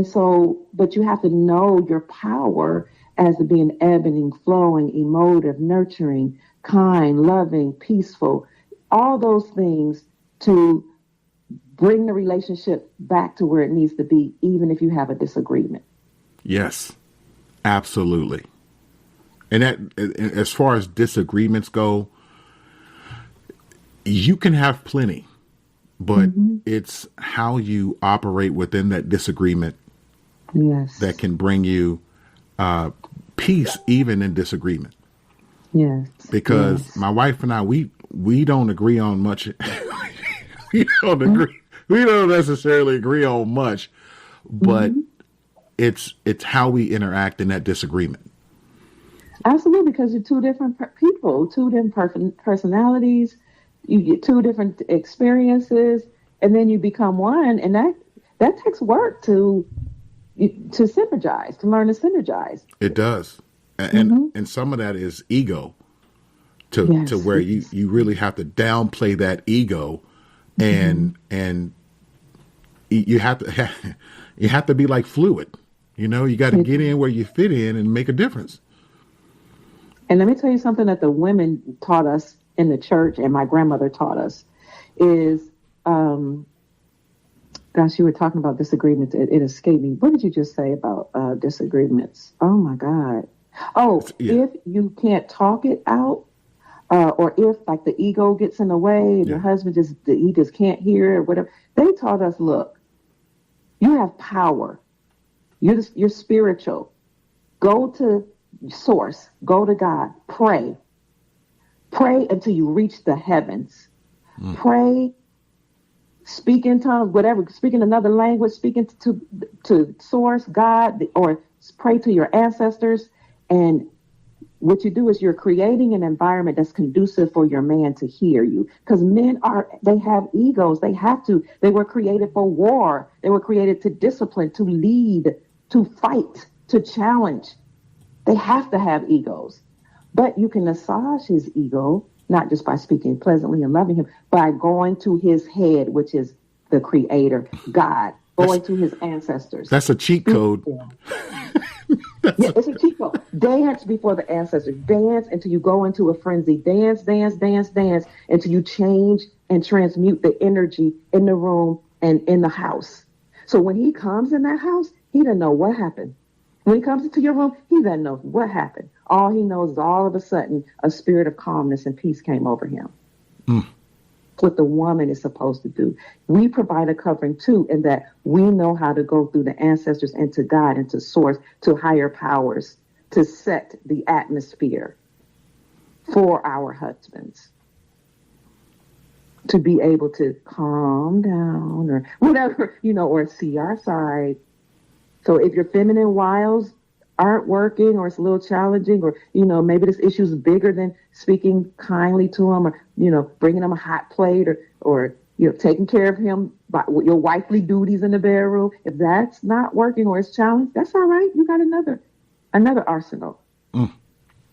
so, but you have to know your power as being ebbing, flowing, emotive, nurturing, kind, loving, peaceful, all those things to bring the relationship back to where it needs to be, even if you have a disagreement. Yes, absolutely. And that, as far as disagreements go, you can have plenty, but it's how you operate within that disagreement that can bring you peace, even in disagreement. Yes. Because my wife and I, we don't agree on much. We don't necessarily agree on much, but it's how we interact in that disagreement. Absolutely, because you're two different people, two different personalities. You get two different experiences, and then you become one, and that takes work to synergize, to learn to synergize. It does, and some of that is ego, to where you really have to downplay that ego, and you have to be like fluid. You got to get in where you fit in and make a difference. And let me tell you something that the women taught us in the church, and my grandmother taught us, is, gosh, you were talking about disagreements. It escaped me. What did you just say about disagreements? Oh my God. Oh, if you can't talk it out, or if like the ego gets in the way and your husband he just can't hear it or whatever, they taught us, look, you have power. You're spiritual. Go to source, go to God, pray until you reach the heavens. Pray, speak in tongues, whatever, speak in another language, speak to source, God, or pray to your ancestors. And what you do is you're creating an environment that's conducive for your man to hear you. Because men they have egos. They were created for war. They were created to discipline, to lead, to fight, to challenge. They have to have egos. But you can massage his ego, not just by speaking pleasantly and loving him, by going to his head, which is the creator, God, Going to his ancestors. That's a cheat code. Yeah, it's a cheat code. Dance before the ancestors. Dance until you go into a frenzy. Dance, dance, dance, dance until you change and transmute the energy in the room and in the house. So when he comes in that house, he doesn't know what happened. When he comes into your room, he doesn't know what happened. All he knows is all of a sudden a spirit of calmness and peace came over him. That's what the woman is supposed to do. We provide a covering too, in that we know how to go through the ancestors and to God and to source, to higher powers, to set the atmosphere for our husbands, to be able to calm down or whatever, or see our side. So if your feminine wiles aren't working, or it's a little challenging, or, maybe this issue is bigger than speaking kindly to him, or, bringing him a hot plate, or taking care of him by your wifely duties in the bedroom. If that's not working or it's challenged, that's all right. You got another arsenal,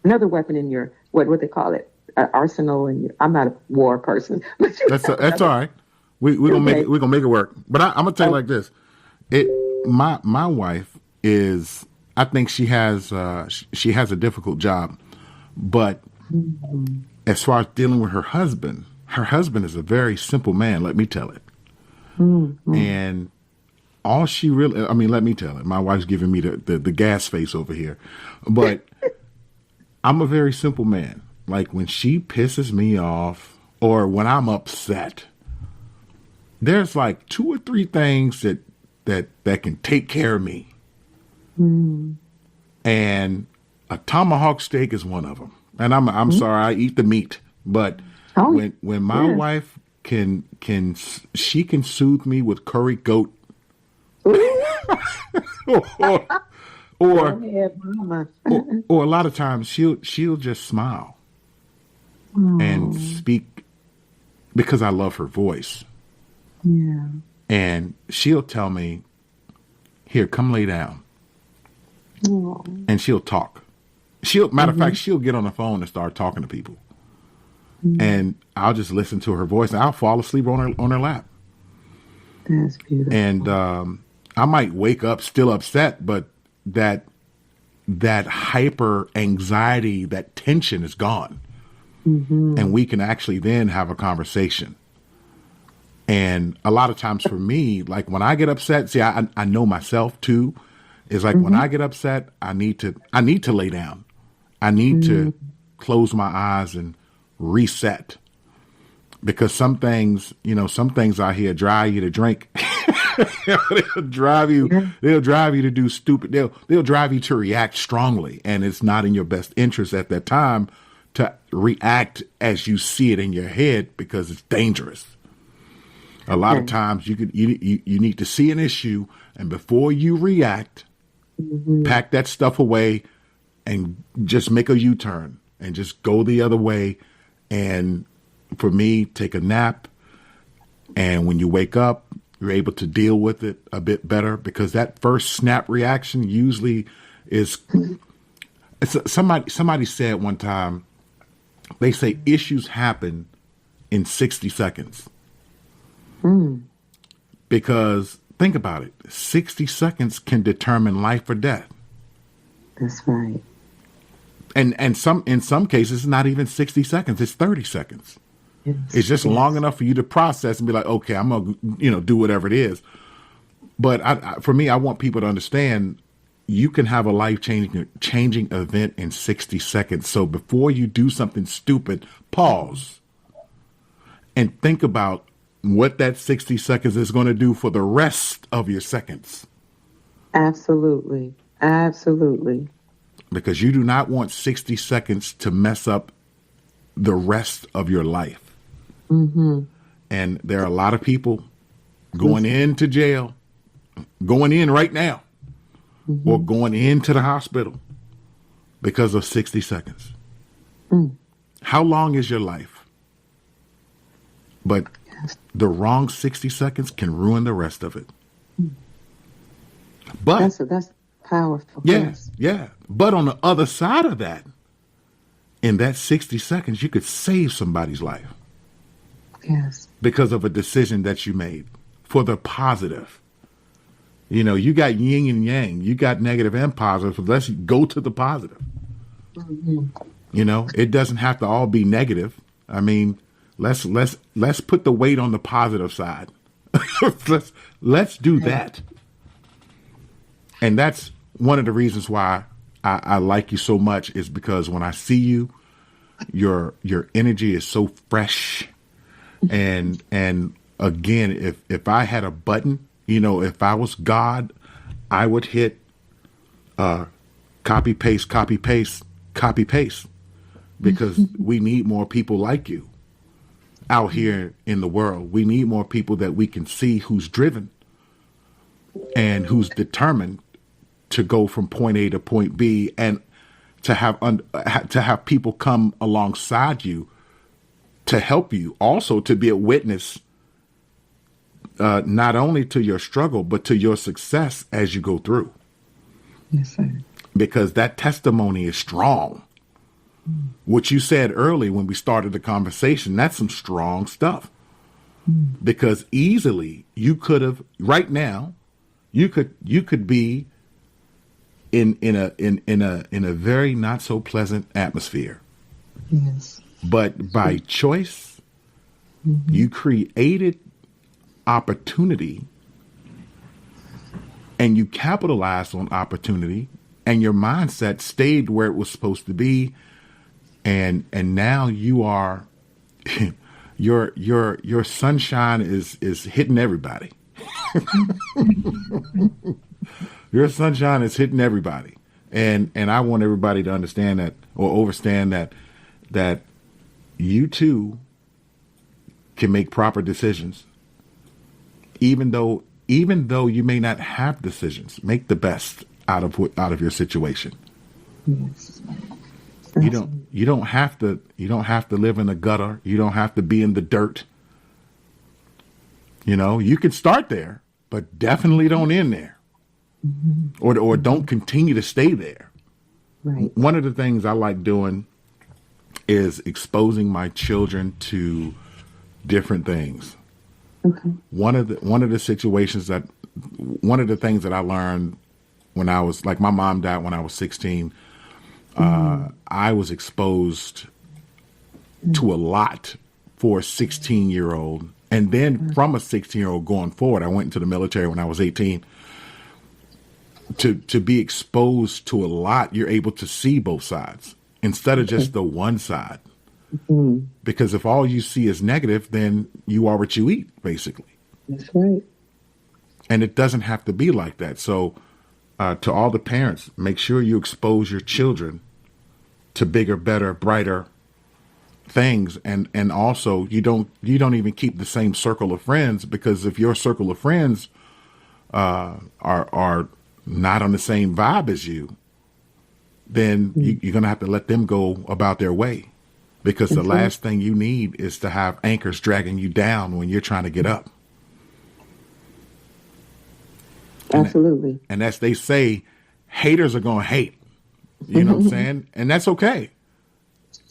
another weapon in your, what they call it, arsenal. And I'm not a war person, but that's all right. We're gonna make it. We're gonna make it work. But I'm gonna tell you like this: my wife is. I think she has a difficult job, but as far as dealing with her husband is a very simple man. Let me tell it. And all she really, let me tell it. My wife's giving me the gas face over here, but I'm a very simple man. Like when she pisses me off or when I'm upset, there's like 2 or 3 things that can take care of me. And a tomahawk steak is one of them. And I'm sorry, I eat the meat, but when my wife can soothe me with curry goat, or a lot of times she'll just smile and speak because I love her voice. Yeah. And she'll tell me, "Here, come lay down." And she'll talk. Matter of fact, she'll get on the phone and start talking to people. And I'll just listen to her voice and I'll fall asleep on her lap. That's beautiful. And I might wake up still upset, but that hyper anxiety, that tension is gone. And we can actually then have a conversation. And a lot of times for me, like when I get upset, see, I know myself too. It's like when I get upset, I need to lay down. I need to close my eyes and reset. Because some things out here drive you to drink. They'll drive you to do stupid. They'll drive you to react strongly, and it's not in your best interest at that time to react as you see it in your head because it's dangerous. A lot of times you need to see an issue, and before you react, pack that stuff away and just make a U-turn and just go the other way. And for me, take a nap. And when you wake up, you're able to deal with it a bit better because that first snap reaction usually is. Somebody said one time, they say issues happen in 60 seconds. Because think about it. 60 seconds can determine life or death. That's right. And in some cases, it's not even 60 seconds. It's 30 seconds. Yes. It's just long enough for you to process and be like, okay, I'm going to, do whatever it is. But for me, I want people to understand you can have a life-changing event in 60 seconds. So before you do something stupid, pause and think about what that 60 seconds is going to do for the rest of your seconds. Absolutely. Absolutely. Because you do not want 60 seconds to mess up the rest of your life. And there are a lot of people going into jail, going in right now, or going into the hospital because of 60 seconds. How long is your life? But the wrong 60 seconds can ruin the rest of it. But that's powerful. Yes, yeah. But on the other side of that, in that 60 seconds, you could save somebody's life. Yes. Because of a decision that you made for the positive. You know, you got yin and yang, you got negative and positive. So let's go to the positive. You know, it doesn't have to all be negative. I mean, let's put the weight on the positive side. let's do that. And that's one of the reasons why I like you so much, is because when I see you, your energy is so fresh. And again, if I had a button, you know, if I was God, I would hit copy paste, copy paste, copy paste, because we need more people like you out here in the world. We need more people that we can see who's driven and who's determined to go from point A to point B, and to have people come alongside you to help you, also to be a witness, not only to your struggle, but to your success as you go through. Yes, sir. Because that testimony is strong. What you said early when we started the conversation, that's some strong stuff. Because easily you could have, right now, you could be in a very not so pleasant atmosphere. Yes. But by choice, you created opportunity, and you capitalized on opportunity, and your mindset stayed where it was supposed to be. And now you are your sunshine is hitting everybody. Your sunshine is hitting everybody. And I want everybody to understand that, or understand that you too can make proper decisions. Even though you may not have decisions, make the best out of your situation. Yes. You don't have to live in the gutter. You don't have to be in the dirt. You know, you can start there, but definitely don't end there. Or don't continue to stay there. Right. One of the things I like doing is exposing my children to different things. Okay. One of the things that I learned when I was, like, my mom died when I was 16. I was exposed to a lot for a 16-year-old. And then from a 16-year-old going forward, I went into the military when I was 18. To be exposed to a lot, you're able to see both sides instead of just the one side. Because if all you see is negative, then you are what you eat, basically. That's right. And it doesn't have to be like that. So to all the parents, make sure you expose your children to bigger, better, brighter things. And also you don't even keep the same circle of friends, because if your circle of friends are not on the same vibe as you, then you're going to have to let them go about their way, because the last thing you need is to have anchors dragging you down when you're trying to get up. Absolutely. And as they say, haters are going to hate. You know what I'm saying? And that's okay.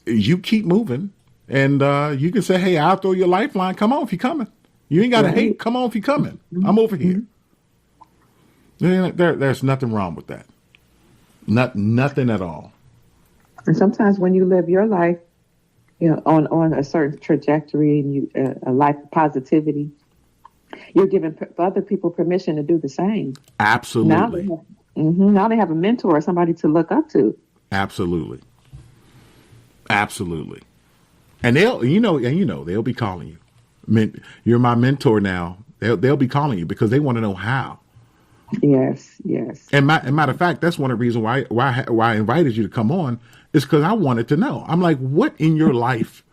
You keep moving, and you can say, hey, I'll throw you a lifeline. Come on if you're coming. You ain't got to hate. Come on if you're coming. I'm over here. There's nothing wrong with that. Nothing at all. And sometimes when you live your life, you know, on a certain trajectory, and you a life of positivity, you're giving other people permission to do the same. Absolutely. Now they have a mentor or somebody to look up to. Absolutely. Absolutely. And they'll be calling you. You're my mentor now. They'll be calling you because they want to know how. Yes, yes. And matter of fact, that's one of the reasons why I invited you to come on, is because I wanted to know. I'm like, what in your life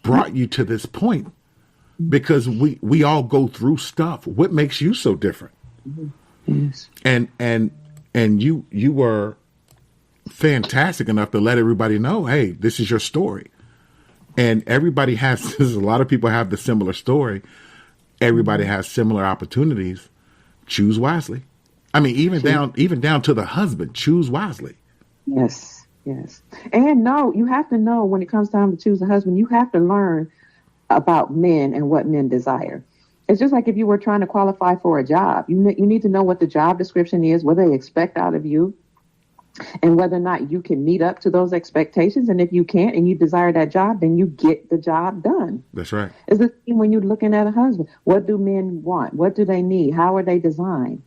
brought you to this point? Because we all go through stuff. What makes you so different? Yes. And you were fantastic enough to let everybody know, hey, this is your story. And everybody has, a lot of people have the similar story. Everybody has similar opportunities. Choose wisely. I mean, even down to the husband, choose wisely. Yes, yes. And you have to know, when it comes time to choose a husband, you have to learn about men and what men desire. It's just like if you were trying to qualify for a job, you need to know what the job description is, what they expect out of you, and whether or not you can meet up to those expectations. And if you can't and you desire that job, then you get the job done. That's right. It's the same when you're looking at a husband. What do men want? What do they need? How are they designed?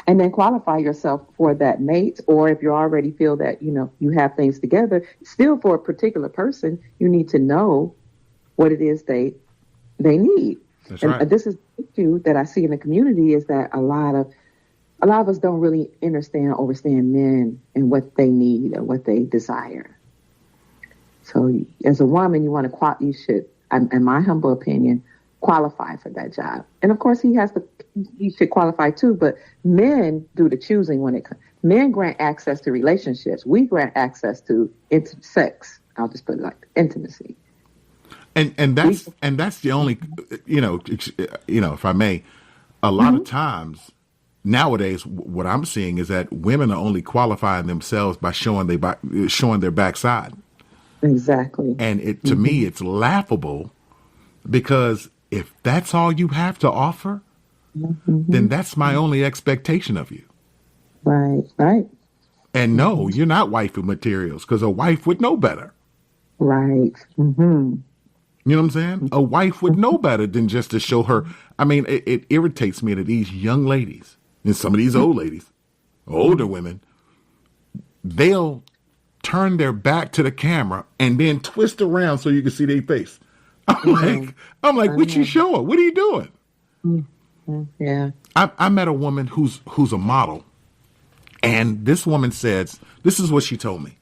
And then qualify yourself for that mate. Or if you already feel that, you have things together, still for a particular person, you need to know what it is they need. That's and right. This is the issue that I see in the community, is that a lot of us don't really understand men and what they need or what they desire. So as a woman, you should, in my humble opinion, qualify for that job. And of course he should qualify too, but men do the choosing when it comes. Men grant access to relationships. We grant access to sex. I'll just put it like intimacy. And that's the only, if I may, a lot of times nowadays, what I'm seeing is that women are only qualifying themselves by showing their backside. Exactly. And to me, it's laughable, because if that's all you have to offer, then that's my only expectation of you. Right. And no, you're not wifey materials, because a wife would know better. Right. Mm-hmm. You know what I'm saying? A wife would know better than just to show her. I mean, it irritates me that these young ladies and some of these old ladies, older women, they'll turn their back to the camera and then twist around so you can see their face. I'm like, what you showing? What are you doing? Mm-hmm. Yeah. I met a woman who's a model, and this woman says, this is what she told me.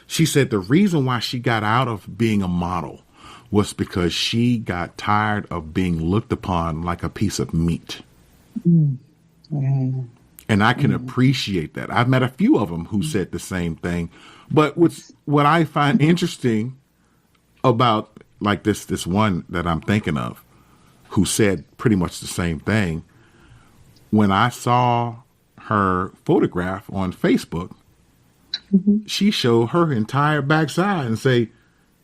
She said the reason why she got out of being a model was because she got tired of being looked upon like a piece of meat. Mm. And I can appreciate that. I've met a few of them who said the same thing. But what I find interesting about, like this one that I'm thinking of, who said pretty much the same thing, when I saw her photograph on Facebook, she showed her entire backside and say,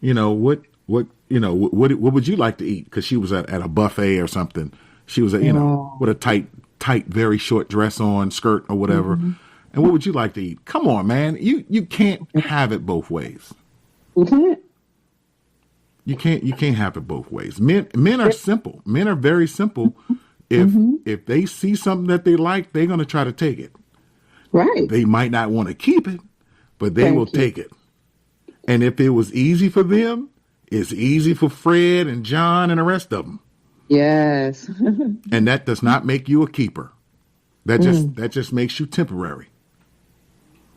what would you like to eat? Because she was at a buffet or something. She was with a tight, very short dress on, skirt or whatever. And what would you like to eat? Come on, man. You can't have it both ways. You can't. You can't have it both ways. Men are simple. Men are very simple. If they see something that they like, they're going to try to take it. Right. They might not want to keep it, but they will take it. And if it was easy for them, it's easy for Fred and John and the rest of them. Yes. And that does not make you a keeper. That just makes you temporary.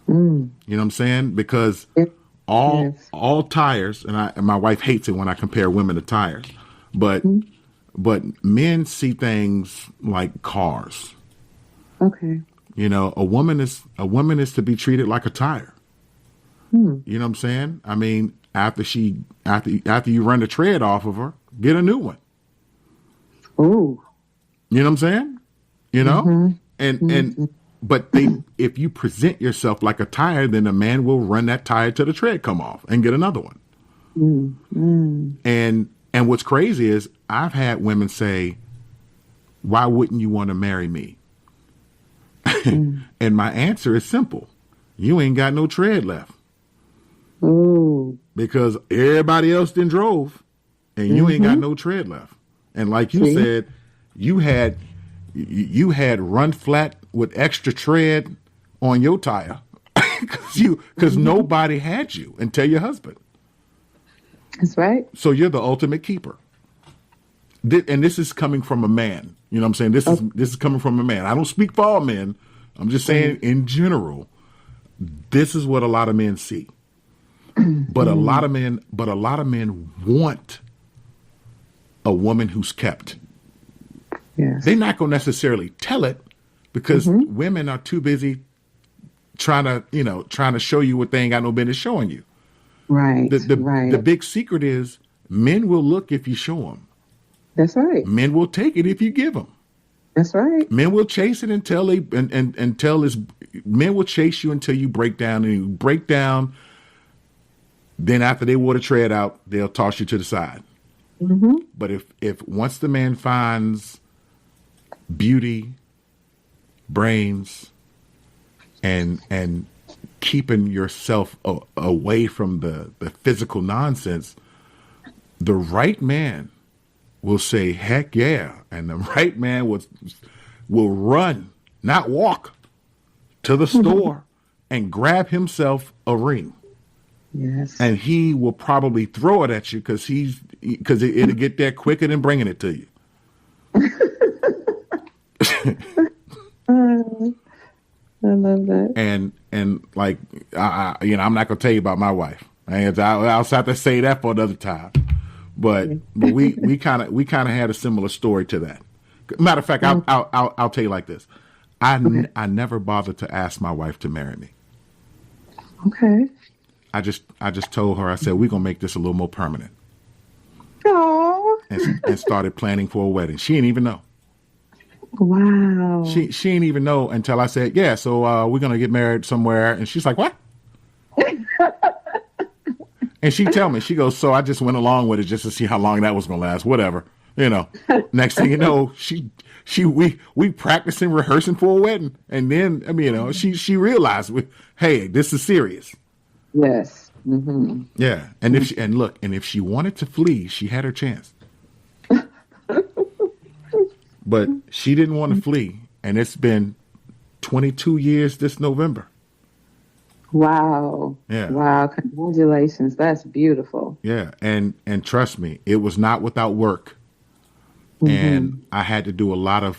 You know what I'm saying? Because all tires, and my wife hates it when I compare women to tires, but men see things like cars. Okay. A woman is to be treated like a tire. You know what I'm saying? I mean, after you run the tread off of her, get a new one. Ooh. You know what I'm saying? But if you present yourself like a tire, then a man will run that tire till the tread come off and get another one. And what's crazy is I've had women say, "Why wouldn't you want to marry me?" And my answer is simple: you ain't got no tread left. Ooh. Because everybody else then drove, and you ain't got no tread left. And like you said, you had run flat with extra tread on your tire because nobody had you until your husband. That's right. So you're the ultimate keeper. And this is coming from a man. You know what I'm saying? This is coming from a man. I don't speak for all men. I'm just saying in general, this is what a lot of men see. But a lot of men want a woman who's kept. Yes. They're not going to necessarily tell it because women are too busy trying to show you what they ain't got no business showing you. Right. The big secret is men will look if you show them. That's right. Men will take it if you give them. That's right. Men will chase it men will chase you until you break down, and you break down. Then after they wore the tread out, they'll toss you to the side. But if once the man finds beauty, brains, and keeping yourself away from the physical nonsense, the right man will say, heck yeah. And the right man will run, not walk, to the store and grab himself a ring. Yes. And he will probably throw it at you because it'll get there quicker than bringing it to you. I love that. And like, I'm not gonna tell you about my wife. I'll have to say that for another time. But we kind of had a similar story to that. Matter of fact, I'll tell you like this. I never bothered to ask my wife to marry me. Okay. I just told her, I said, we're gonna make this a little more permanent. Oh. And started planning for a wedding. She didn't even know. Wow. She didn't even know until I said, yeah, so we're gonna get married somewhere. And she's like, what? And she tell me, she goes, so I just went along with it just to see how long that was gonna last. Whatever, Next thing you know, we practicing, rehearsing for a wedding, and then she realized, hey, this is serious. Yes. Mm-hmm. Yeah, and if she wanted to flee, she had her chance. But she didn't want to flee, and it's been 22 years this November. Wow. Yeah. Wow. Congratulations. That's beautiful. Yeah, and trust me, it was not without work. Mm-hmm. And I had to do a lot of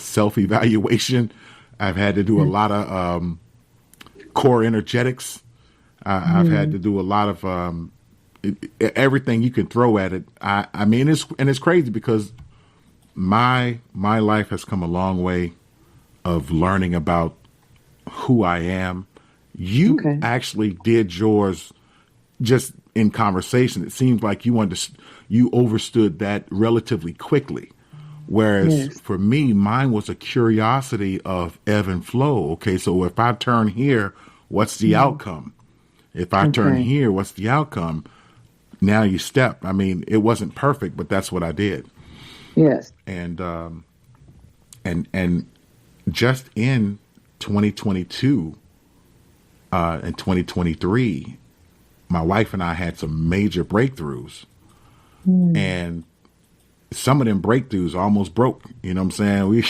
self-evaluation. I've had to do a lot of core energetics. I've had to do a lot of everything you can throw at it. I mean, it's crazy because my life has come a long way of learning about who I am. You actually did yours just in conversation. It seems like you overstood that relatively quickly. Whereas for me, mine was a curiosity of ebb and flow. Okay, so if I turn here, what's the outcome? If I turn here, what's the outcome? Now you step. I mean, it wasn't perfect, but that's what I did. Yes. And just in 2022 and 2023, my wife and I had some major breakthroughs. And some of them breakthroughs almost broke. You know what I'm saying?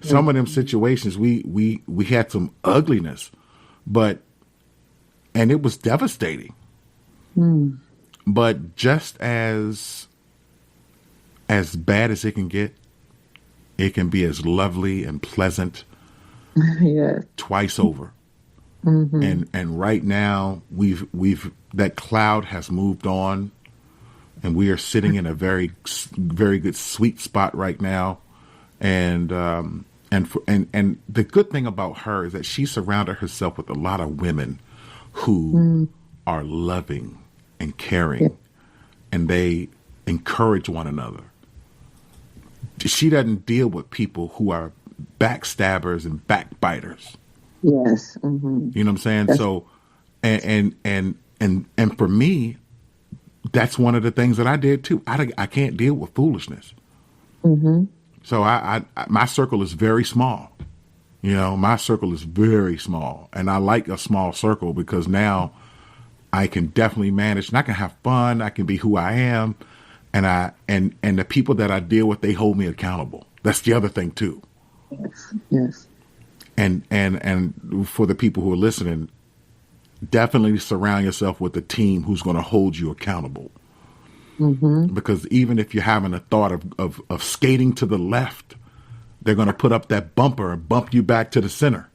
Some of them situations we had some ugliness, and it was devastating. But just as bad as it can get, it can be as lovely and pleasant twice over. Mm-hmm. And right now we've that cloud has moved on, and we are sitting in a very, very good sweet spot right now. And the good thing about her is that she surrounded herself with a lot of women who are loving and caring, and they encourage one another. She doesn't deal with people who are backstabbers and backbiters. Yes. Mm-hmm. You know what I'm saying? That's... So, and for me, that's one of the things that I did too. I can't deal with foolishness. Mm-hmm. So my circle is very small. My circle is very small, and I like a small circle because now I can definitely manage, and I can have fun. I can be who I am, and the people that I deal with, they hold me accountable. That's the other thing too. Yes. And for the people who are listening, definitely surround yourself with a team who's going to hold you accountable. Mm-hmm. Because even if you're having a thought of skating to the left, they're going to put up that bumper and bump you back to the center.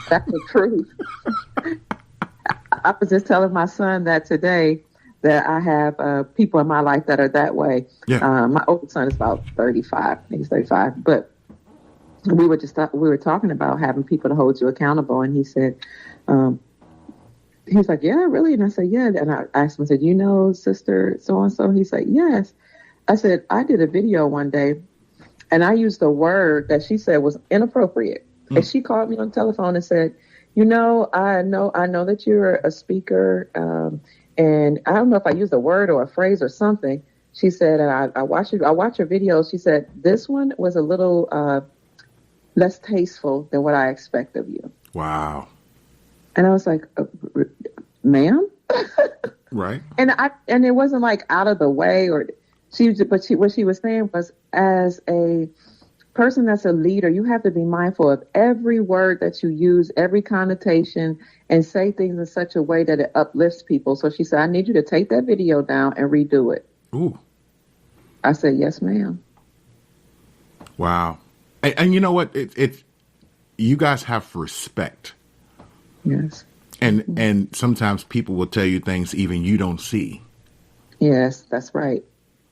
That's the truth. I was just telling my son that today, that I have people in my life that are that way. Yeah. My oldest son is about 35. He's 35. But we were talking about having people to hold you accountable. And he said, he's like, yeah, really? And I said, yeah. And I asked him, I said, sister so-and-so? He said, yes. I said, I did a video one day, and I used a word that she said was inappropriate. And she called me on the telephone and said, I know that you're a speaker, and I don't know if I used a word or a phrase or something. She said, and I watched her videos. She said, this one was a little less tasteful than what I expect of you. Wow. And I was like, ma'am? Right. And it wasn't like out of the way, or what she was saying was, as a person that's a leader, you have to be mindful of every word that you use, every connotation, and say things in such a way that it uplifts people. So she said, I need you to take that video down and redo it. Ooh. I said, yes, ma'am. Wow. And you know what? It you guys have respect. Yes. And sometimes people will tell you things even you don't see. Yes, that's right.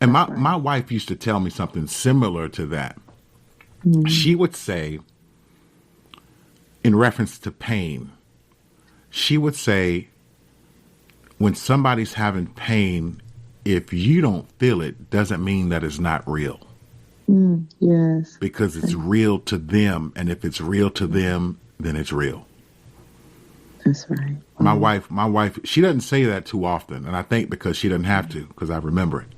And my wife used to tell me something similar to that. Mm-hmm. She would say, in reference to pain, she would say, when somebody's having pain, if you don't feel it, doesn't mean that it's not real. Yes. Because it's real to them. And if it's real to them, then it's real. That's right. My wife, she doesn't say that too often. And I think because she doesn't have to, because I remember it.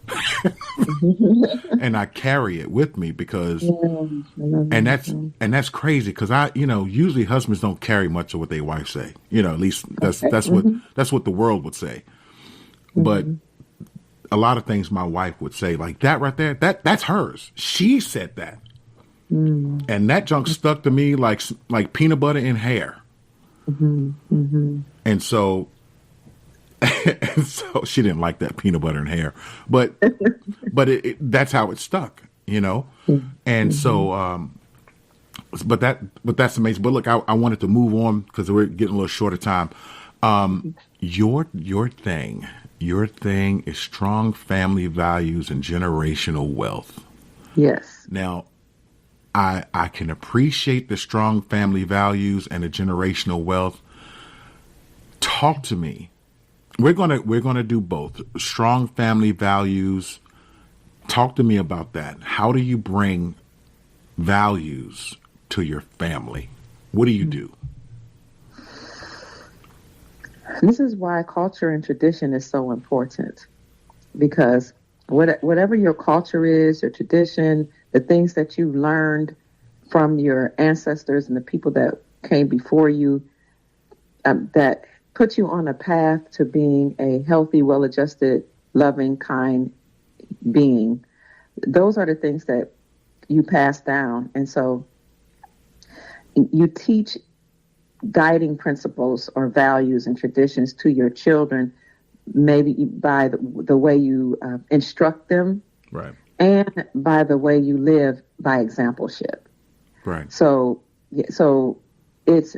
And I carry it with me because, and that's crazy. Because usually husbands don't carry much of what their wives say. At least that's what the world would say. But a lot of things my wife would say, like that right there, that's hers. She said that. And that junk stuck to me like peanut butter in hair. And so she didn't like that peanut butter and hair, but that's how it stuck, And so, but that's amazing. But look, I wanted to move on because we're getting a little short of time. Your thing is strong family values and generational wealth. Yes. Now, I can appreciate the strong family values and the generational wealth. Talk to me. We're gonna do both. Strong family values. Talk to me about that. How do you bring values to your family? What do you do? This is why culture and tradition is so important, because whatever your culture is, your tradition, the things that you learned from your ancestors and the people that came before you, that put you on a path to being a healthy, well-adjusted, loving, kind being. Those are the things that you pass down. And so you teach guiding principles or values and traditions to your children, maybe by the way you instruct them. Right. And by the way you live by exampleship. Right. So it's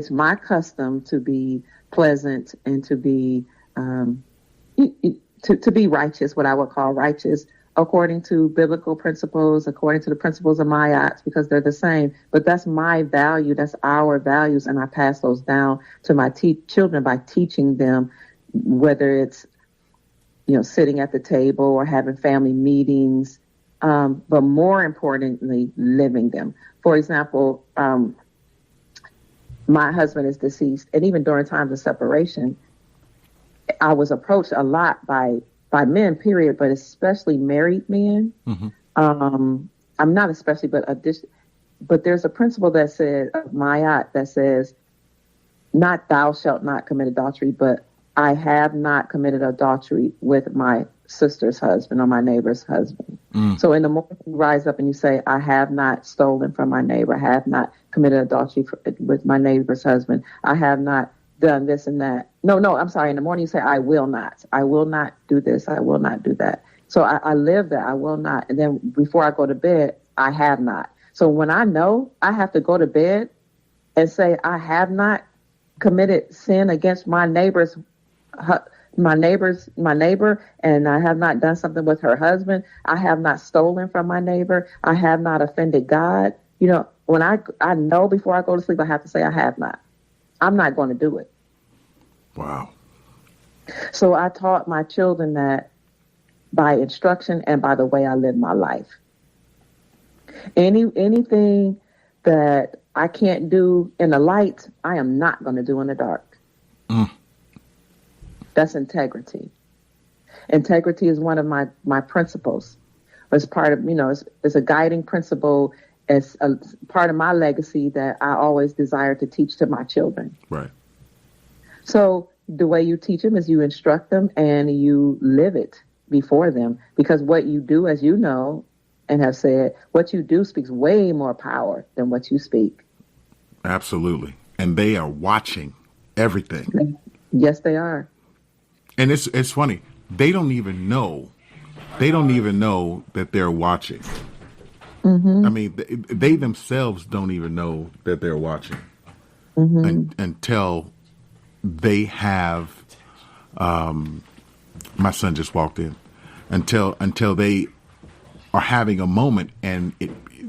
my custom to be pleasant and to be to be righteous, what I would call righteous, according to biblical principles, according to the principles of Ma'at, because they're the same. But that's my value. That's our values, and I pass those down to my children by teaching them, whether it's sitting at the table or having family meetings, but more importantly, living them. For example, my husband is deceased, and even during times of separation, I was approached a lot by men, period, but especially married men. Mm-hmm. I'm not especially, but there's a principle that says, Ma'at, that says, not thou shalt not commit adultery, but I have not committed adultery with my sister's husband or my neighbor's husband. So in the morning you rise up and you say, I have not stolen from my neighbor. I have not committed adultery with my neighbor's husband. I have not done this and that. No, I'm sorry. In the morning you say, I will not do this. I will not do that. So I live that. I will not. And then before I go to bed, I have not. So when I know I have to go to bed and say, I have not committed sin against my neighbor, and I have not done something with her husband. I have not stolen from my neighbor. I have not offended God. When I know before I go to sleep, I have to say I have not. I'm not going to do it. Wow. So I taught my children that by instruction and by the way I live my life. Anything that I can't do in the light, I am not going to do in the dark. That's integrity. Integrity is one of my principles. It's part of, it's a guiding principle. It's a part of my legacy that I always desire to teach to my children. Right. So the way you teach them is you instruct them and you live it before them, because what you do, as you know and have said, what you do speaks way more power than what you speak. Absolutely. And they are watching everything. Yes, they are. And it's funny. They don't even know that they're watching. I mean, they themselves don't even know that they're watching until they have. My son just walked in. Until they are having a moment, and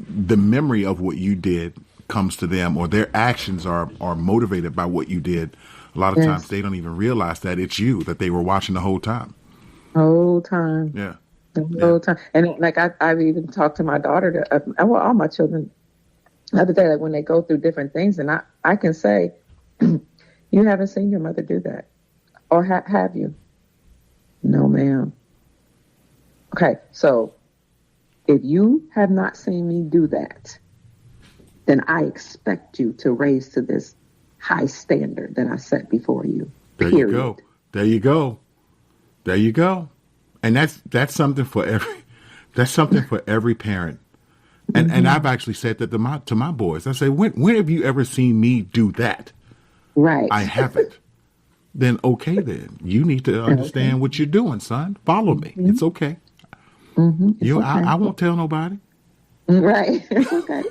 the memory of what you did comes to them, or their actions are motivated by what you did. A lot of times they don't even realize that it's you, that they were watching the whole time. Whole time. Yeah. The whole time. And like I've even talked to my daughter, all my children, the other day, like when they go through different things, and I can say, you haven't seen your mother do that. Or have you? No, ma'am. Okay, so if you have not seen me do that, then I expect you to raise to this high standard that I set before you. There Period. you go. There you go. There you go. And that's something for every parent. And I've actually said that to my boys. I say, when have you ever seen me do that? Right. I haven't. Then okay, then you need to understand what you're doing, son. Follow me. It's okay. It's okay. I won't tell nobody. Right. It's okay.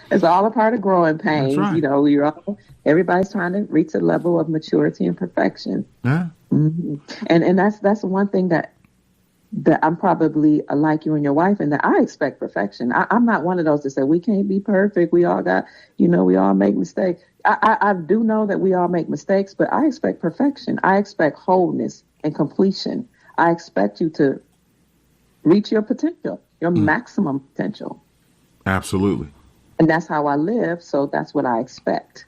It's all a part of growing pains. That's right. Everybody's trying to reach a level of maturity and perfection. Yeah. And that's one thing that I'm probably like you and your wife, and that I expect perfection. I'm not one of those that say we can't be perfect. We all got, we all make mistakes. I do know that we all make mistakes, but I expect perfection. I expect wholeness and completion. I expect you to reach your potential, your maximum potential. Absolutely. And that's how I live. So that's what I expect.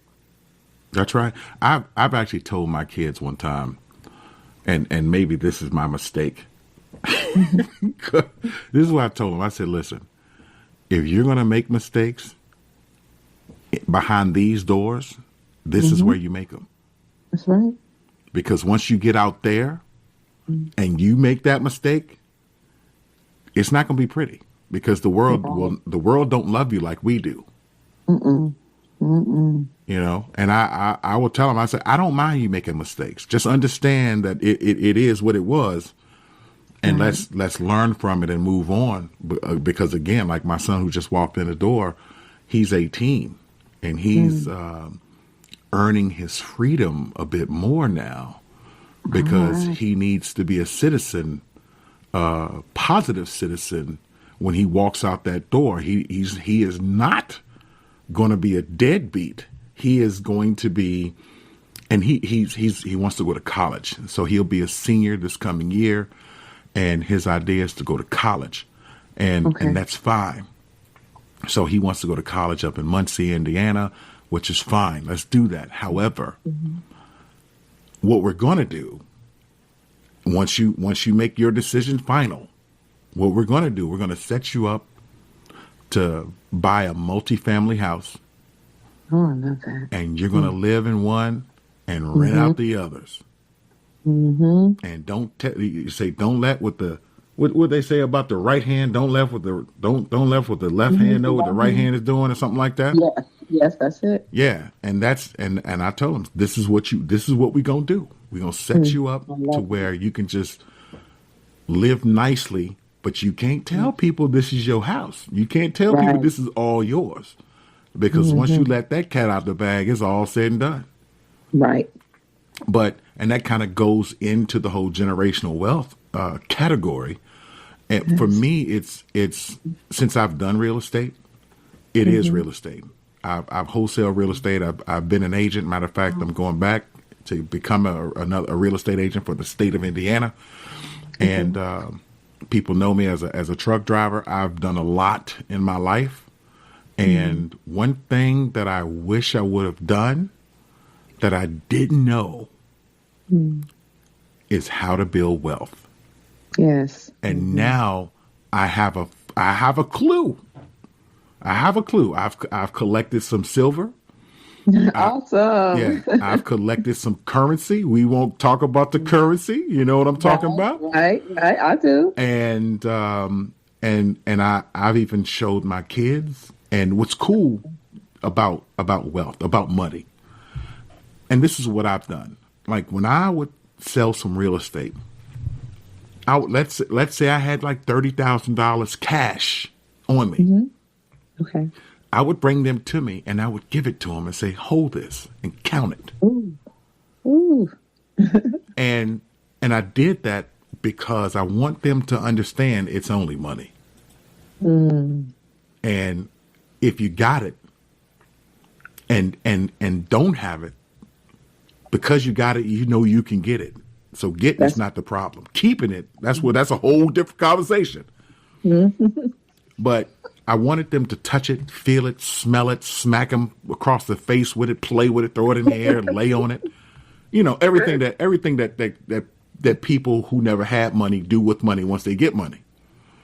That's right. I've actually told my kids one time, and maybe this is my mistake. This is what I told them. I said, listen, if you're going to make mistakes behind these doors, this is where you make them. That's right. Because once you get out there and you make that mistake, it's not going to be pretty, because the world don't love you like we do. And I will tell them, I say, I don't mind you making mistakes. Just understand that it is what it was. And let's learn from it and move on. Because again, like my son who just walked in the door, he's 18 and he's earning his freedom a bit more now, because he needs to be a citizen, positive citizen. When he walks out that door, he is not going to be a deadbeat. He is going to be, and he wants to go to college. So he'll be a senior this coming year. And his idea is to go to college, and that's fine. So he wants to go to college up in Muncie, Indiana, which is fine. Let's do that. However, what we're going to do, once you make your decision final, what we're going to do, we're going to set you up to buy a multifamily house. Oh, I love that. And you're going to live in one and rent out the others. And don't let with the what they say about the right hand. Don't let with the left hand know what the right hand is doing, or something like that. Yes, that's it. Yeah, and I told them this is what we gonna do. We're gonna set you up to where you can just live nicely, but you can't tell people this is your house. You can't tell people this is all yours, because once you let that cat out the bag, it's all said and done. Right. And that kind of goes into the whole generational wealth category. And for me, it's since I've done real estate, it is real estate. I've wholesale real estate. I've been an agent. Matter of fact, I'm going back to become a real estate agent for the state of Indiana. And people know me as a truck driver. I've done a lot in my life. And one thing that I wish I would have done that I didn't know is how to build wealth. Yes. And now I have a clue. I have a clue. I've collected some silver. Awesome. Yeah, I've collected some currency. We won't talk about the currency. You know what I'm talking about? Right. I do. And I've even showed my kids. And what's cool about wealth, about money, and this is what I've done. Like when I would sell some real estate, let's say I had like $30,000 cash on me. Mm-hmm. Okay. I would bring them to me and I would give it to them and say, hold this and count it. Ooh. Ooh. and I did that because I want them to understand it's only money. And if you got it and don't have it, because you got it, you know you can get it. So getting is not the problem. Keeping it, that's a whole different conversation. But I wanted them to touch it, feel it, smell it, smack them across the face with it, play with it, throw it in the air, lay on it. You know, everything that people who never had money do with money once they get money.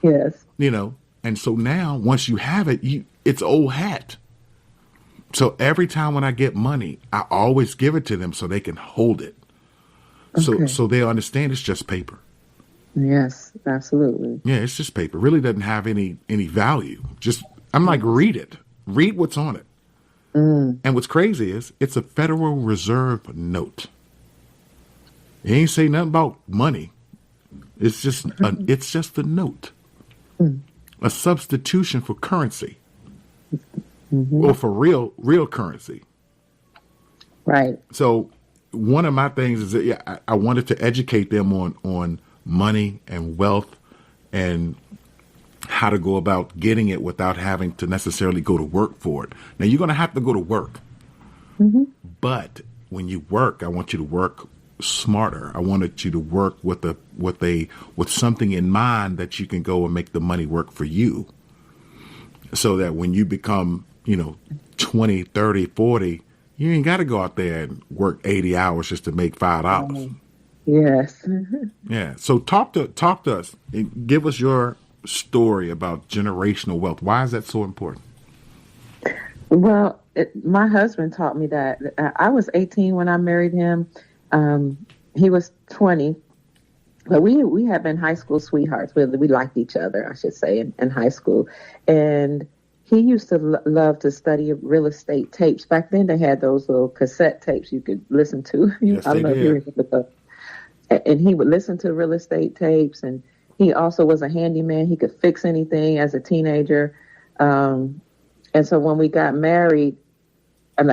Yes. You know, and so now once you have it, it's old hat. So every time when I get money, I always give it to them so they can hold it. Okay. So they understand it's just paper. Yes, absolutely. Yeah, it's just paper. It really doesn't have any value. Just I'm like, read it. Read what's on it. And what's crazy is it's a Federal Reserve note. It ain't say nothing about money. It's just a note. A substitution for currency. Or for real currency. Right. So one of my things is that I wanted to educate them on money and wealth and how to go about getting it without having to necessarily go to work for it. Now you're going to have to go to work, but when you work, I want you to work smarter. I wanted you to work with something in mind that you can go and make the money work for you, so that when you become 20, 30, 40, you ain't got to go out there and work 80 hours just to make $5. Yes. Yeah. So talk to us and give us your story about generational wealth. Why is that so important? Well, my husband taught me that. I was 18 when I married him. He was 20, but we had been high school sweethearts. We liked each other, I should say, in high school. And he used to love to study real estate tapes. Back then, they had those little cassette tapes you could listen to. Yes, I don't know if you remember those. And he would listen to real estate tapes, and he also was a handyman. He could fix anything as a teenager. And so when we got married,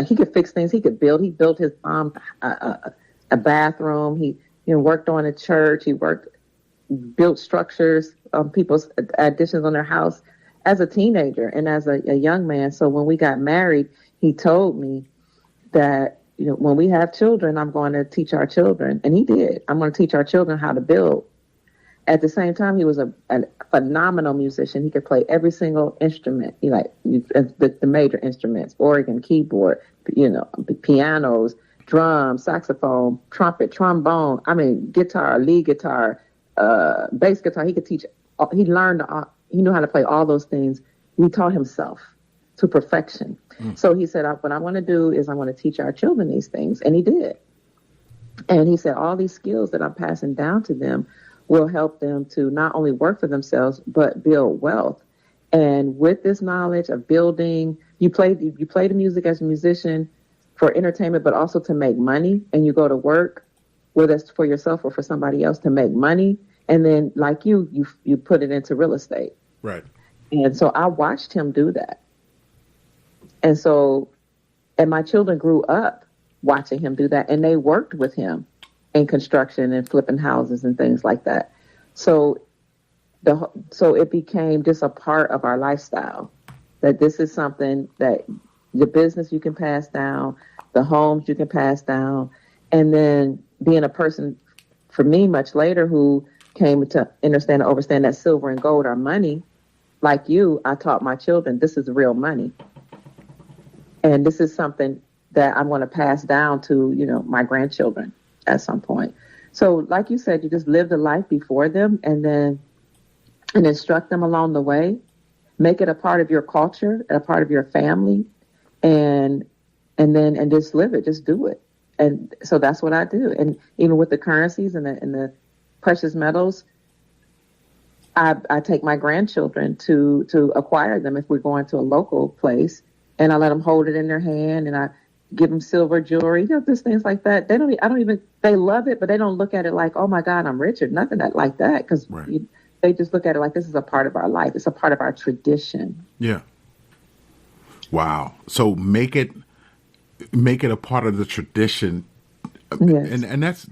he could fix things. He could build. He built his mom a bathroom. He worked on a church. He built structures, people's additions on their house as a teenager and as a young man. So when we got married, he told me that, when we have children, I'm going to teach our children. And he did. I'm going to teach our children how to build. At the same time, he was a phenomenal musician. He could play every single instrument, the major instruments, organ, keyboard, pianos, drums, saxophone, trumpet, trombone, guitar, lead guitar, bass guitar. He could teach. He knew how to play all those things. He taught himself to perfection. So he said, what I want to do is I want to teach our children these things. And he did. And he said, all these skills that I'm passing down to them will help them to not only work for themselves, but build wealth. And with this knowledge of building, you play the music as a musician for entertainment, but also to make money. And you go to work, whether it's for yourself or for somebody else, to make money. And then like you put it into real estate. Right. And so I watched him do that. And my children grew up watching him do that, and they worked with him in construction and flipping houses and things like that. So it became just a part of our lifestyle, that this is something that the business you can pass down, the homes you can pass down, and then being a person, for me, much later, who came to understand and overstand that silver and gold are money, like you, I taught my children, this is real money. And this is something that I'm going to pass down to, my grandchildren at some point. So, like you said, you just live the life before them, and instruct them along the way. Make it a part of your culture, a part of your family, and just live it. Just do it. And so that's what I do. And even with the currencies and the precious metals, I take my grandchildren to acquire them if we're going to a local place, and I let them hold it in their hand, and I give them silver jewelry, just things like that. They love it, but they don't look at it like, oh my God, I'm rich, or nothing like that, because they just look at it like this is a part of our life. It's a part of our tradition. Yeah. Wow. So make it a part of the tradition. Yes. And that's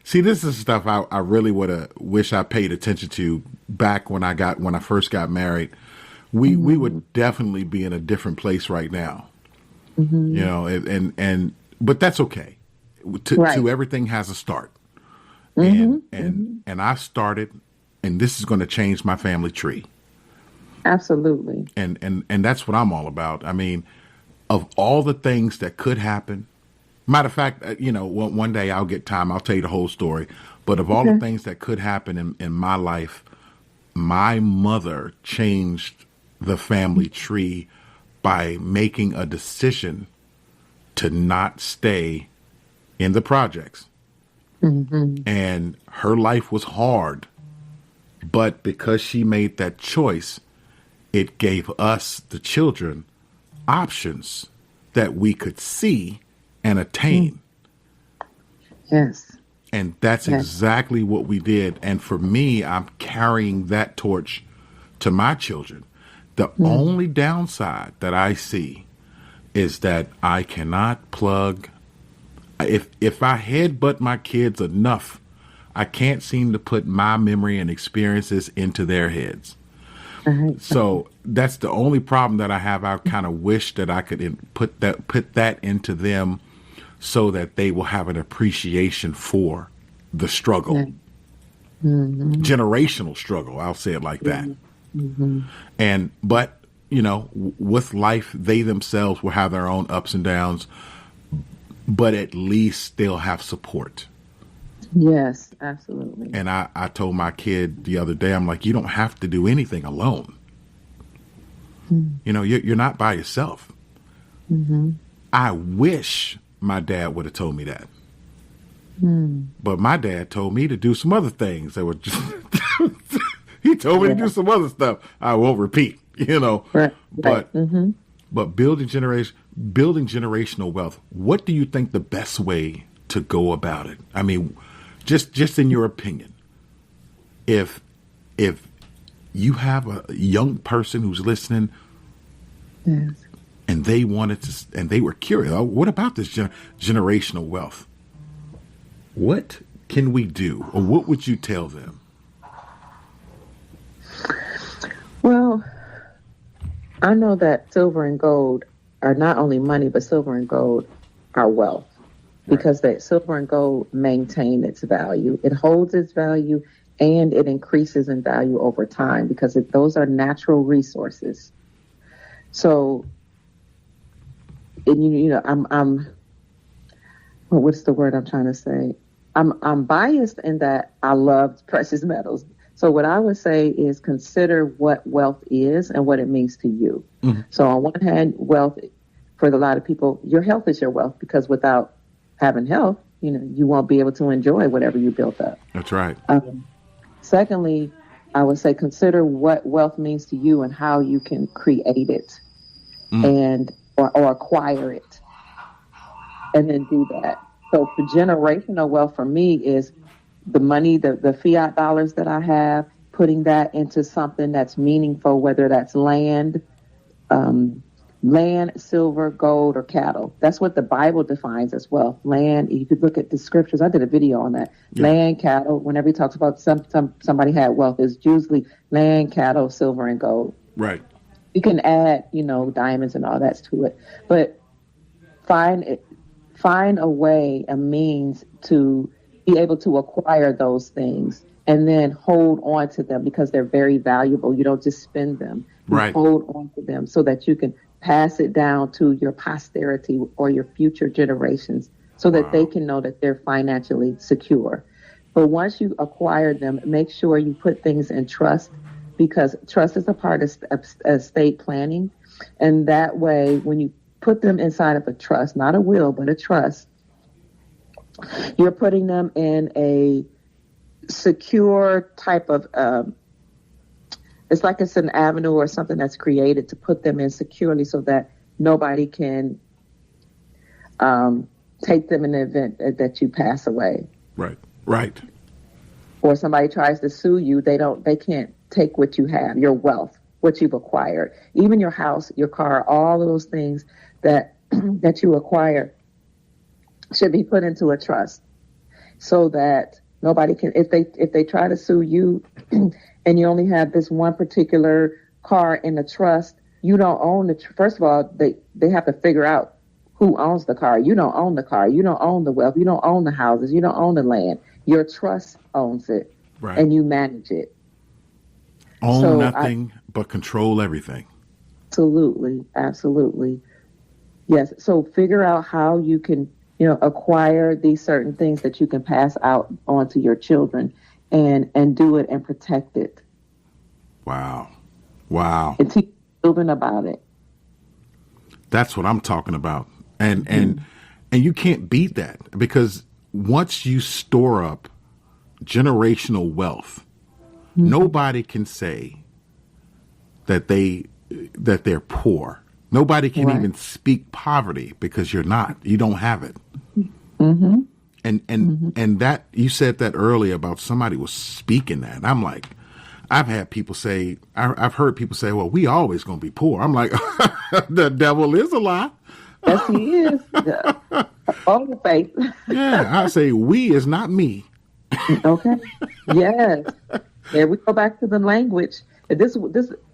see, this is stuff I really wish I paid attention to back when I first got married. We would definitely be in a different place right now. Mm-hmm. You know, but that's okay. To everything has a start. Mm-hmm. And I started, and this is going to change my family tree. Absolutely. And that's what I'm all about. I mean, of all the things that could happen, matter of fact, one day I'll get time, I'll tell you the whole story. But of all the things that could happen in my life, my mother changed the family tree by making a decision to not stay in the projects. Mm-hmm. And her life was hard, but because she made that choice, it gave us, the children, options that we could see and attain. Yes. And that's exactly what we did. And for me, I'm carrying that torch to my children. The only downside that I see is that I cannot plug. If I headbutt my kids enough, I can't seem to put my memory and experiences into their heads. So that's the only problem that I have. I kind of wish that I could put that into them so that they will have an appreciation for the struggle, generational struggle. I'll say it like that. Mm-hmm. But with life, they themselves will have their own ups and downs, but at least they'll have support. Yes, absolutely. And I told my kid the other day, I'm like, you don't have to do anything alone. You're not by yourself. Mm-hmm. I wish my dad would have told me that. But my dad told me to do some other things that were just, he told me to do some other stuff I won't repeat, Right. But building generational wealth, what do you think the best way to go about it? I mean, just in your opinion, if you have a young person who's listening, and they wanted to, and they were curious, what about this generational wealth? What can we do, or what would you tell them? Well, I know that silver and gold are not only money, but silver and gold are wealth, because that silver and gold maintain its value. It holds its value, and it increases in value over time, because those are natural resources. So, I'm what's the word I'm trying to say? I'm biased in that I love precious metals. So what I would say is consider what wealth is and what it means to you. Mm-hmm. So on one hand, wealth, for a lot of people, your health is your wealth, because without having health, you won't be able to enjoy whatever you built up. That's right. Secondly, I would say consider what wealth means to you and how you can create it or acquire it, and then do that. So for generational wealth for me is the money, the fiat dollars that I have, putting that into something that's meaningful, whether that's land, silver, gold, or cattle. That's what the Bible defines as wealth. Land, you could look at the scriptures. I did a video on that. Yeah. Land, cattle, whenever he talks about somebody had wealth, it's usually land, cattle, silver, and gold. Right. You can add, diamonds and all that to it. But find a way, a means to be able to acquire those things and then hold on to them, because they're very valuable. You don't just spend them. You hold on to them so that you can pass it down to your posterity or your future generations so that they can know that they're financially secure. But once you acquire them, make sure you put things in trust, because trust is a part of estate planning. And that way, when you put them inside of a trust, not a will, but a trust, you're putting them in a secure type of, it's like it's an avenue or something that's created to put them in securely so that nobody can take them in the event that you pass away. Right. Or somebody tries to sue you, they can't take what you have, your wealth, what you've acquired, even your house, your car, all of those things that that you acquire should be put into a trust so that nobody can, if they try to sue you and you only have this one particular car in the trust, you don't own the, first of all, they have to figure out who owns the car. You don't own the car. You don't own the wealth. You don't own the houses. You don't own the land. Your trust owns it, right, and you manage it. Own nothing but control everything. Absolutely. Yes. So figure out how you can, acquire these certain things that you can pass out onto your children and do it and protect it. Wow. And teach children about it. That's what I'm talking about. And you can't beat that, because once you store up generational wealth, nobody can say that they're poor. Nobody can even speak poverty, because you're not. You don't have it. Mm-hmm. And that, you said that earlier about somebody was speaking that. And I'm like, I've heard people say, well, we always going to be poor. I'm like, the devil is a lie. Yes, he is. All the faith. Yeah, I say we is not me. Okay. Yes. Yeah, we go back to the language. This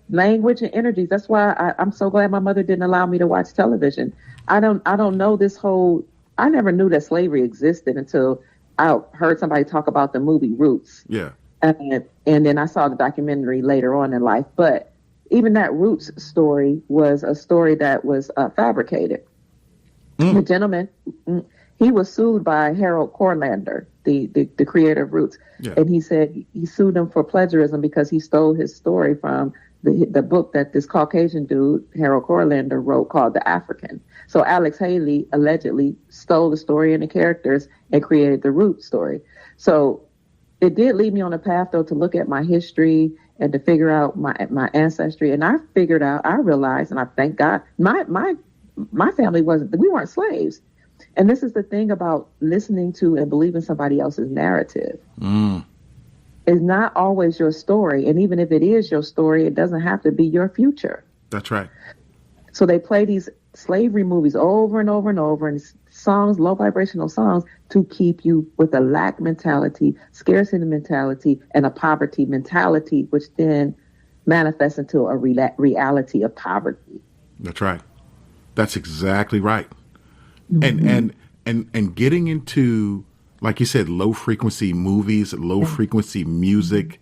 language and energies. That's why I'm so glad my mother didn't allow me to watch television. I don't know this whole. I never knew that slavery existed until I heard somebody talk about the movie Roots. Yeah. And then I saw the documentary later on in life. But even that Roots story was a story that was fabricated. The gentleman, he was sued by Harold Corlander, the creator of Roots. Yeah. And he said he sued him for plagiarism because he stole his story from the book that this Caucasian dude, Harold Corlander, wrote called The African. So Alex Haley allegedly stole the story and the characters and created the Roots story. So it did lead me on a path, though, to look at my history and to figure out my ancestry. And I realized, and I thank God, my family we weren't slaves. And this is the thing about listening to and believing somebody else's narrative. It's not always your story. And even if it is your story, it doesn't have to be your future. That's right. So they play these slavery movies over and over and over, and songs, low vibrational songs, to keep you with a lack mentality, scarcity mentality, and a poverty mentality, which then manifests into a reality of poverty. That's right. That's exactly right. Mm-hmm. And getting into, like you said, low frequency movies, low frequency music,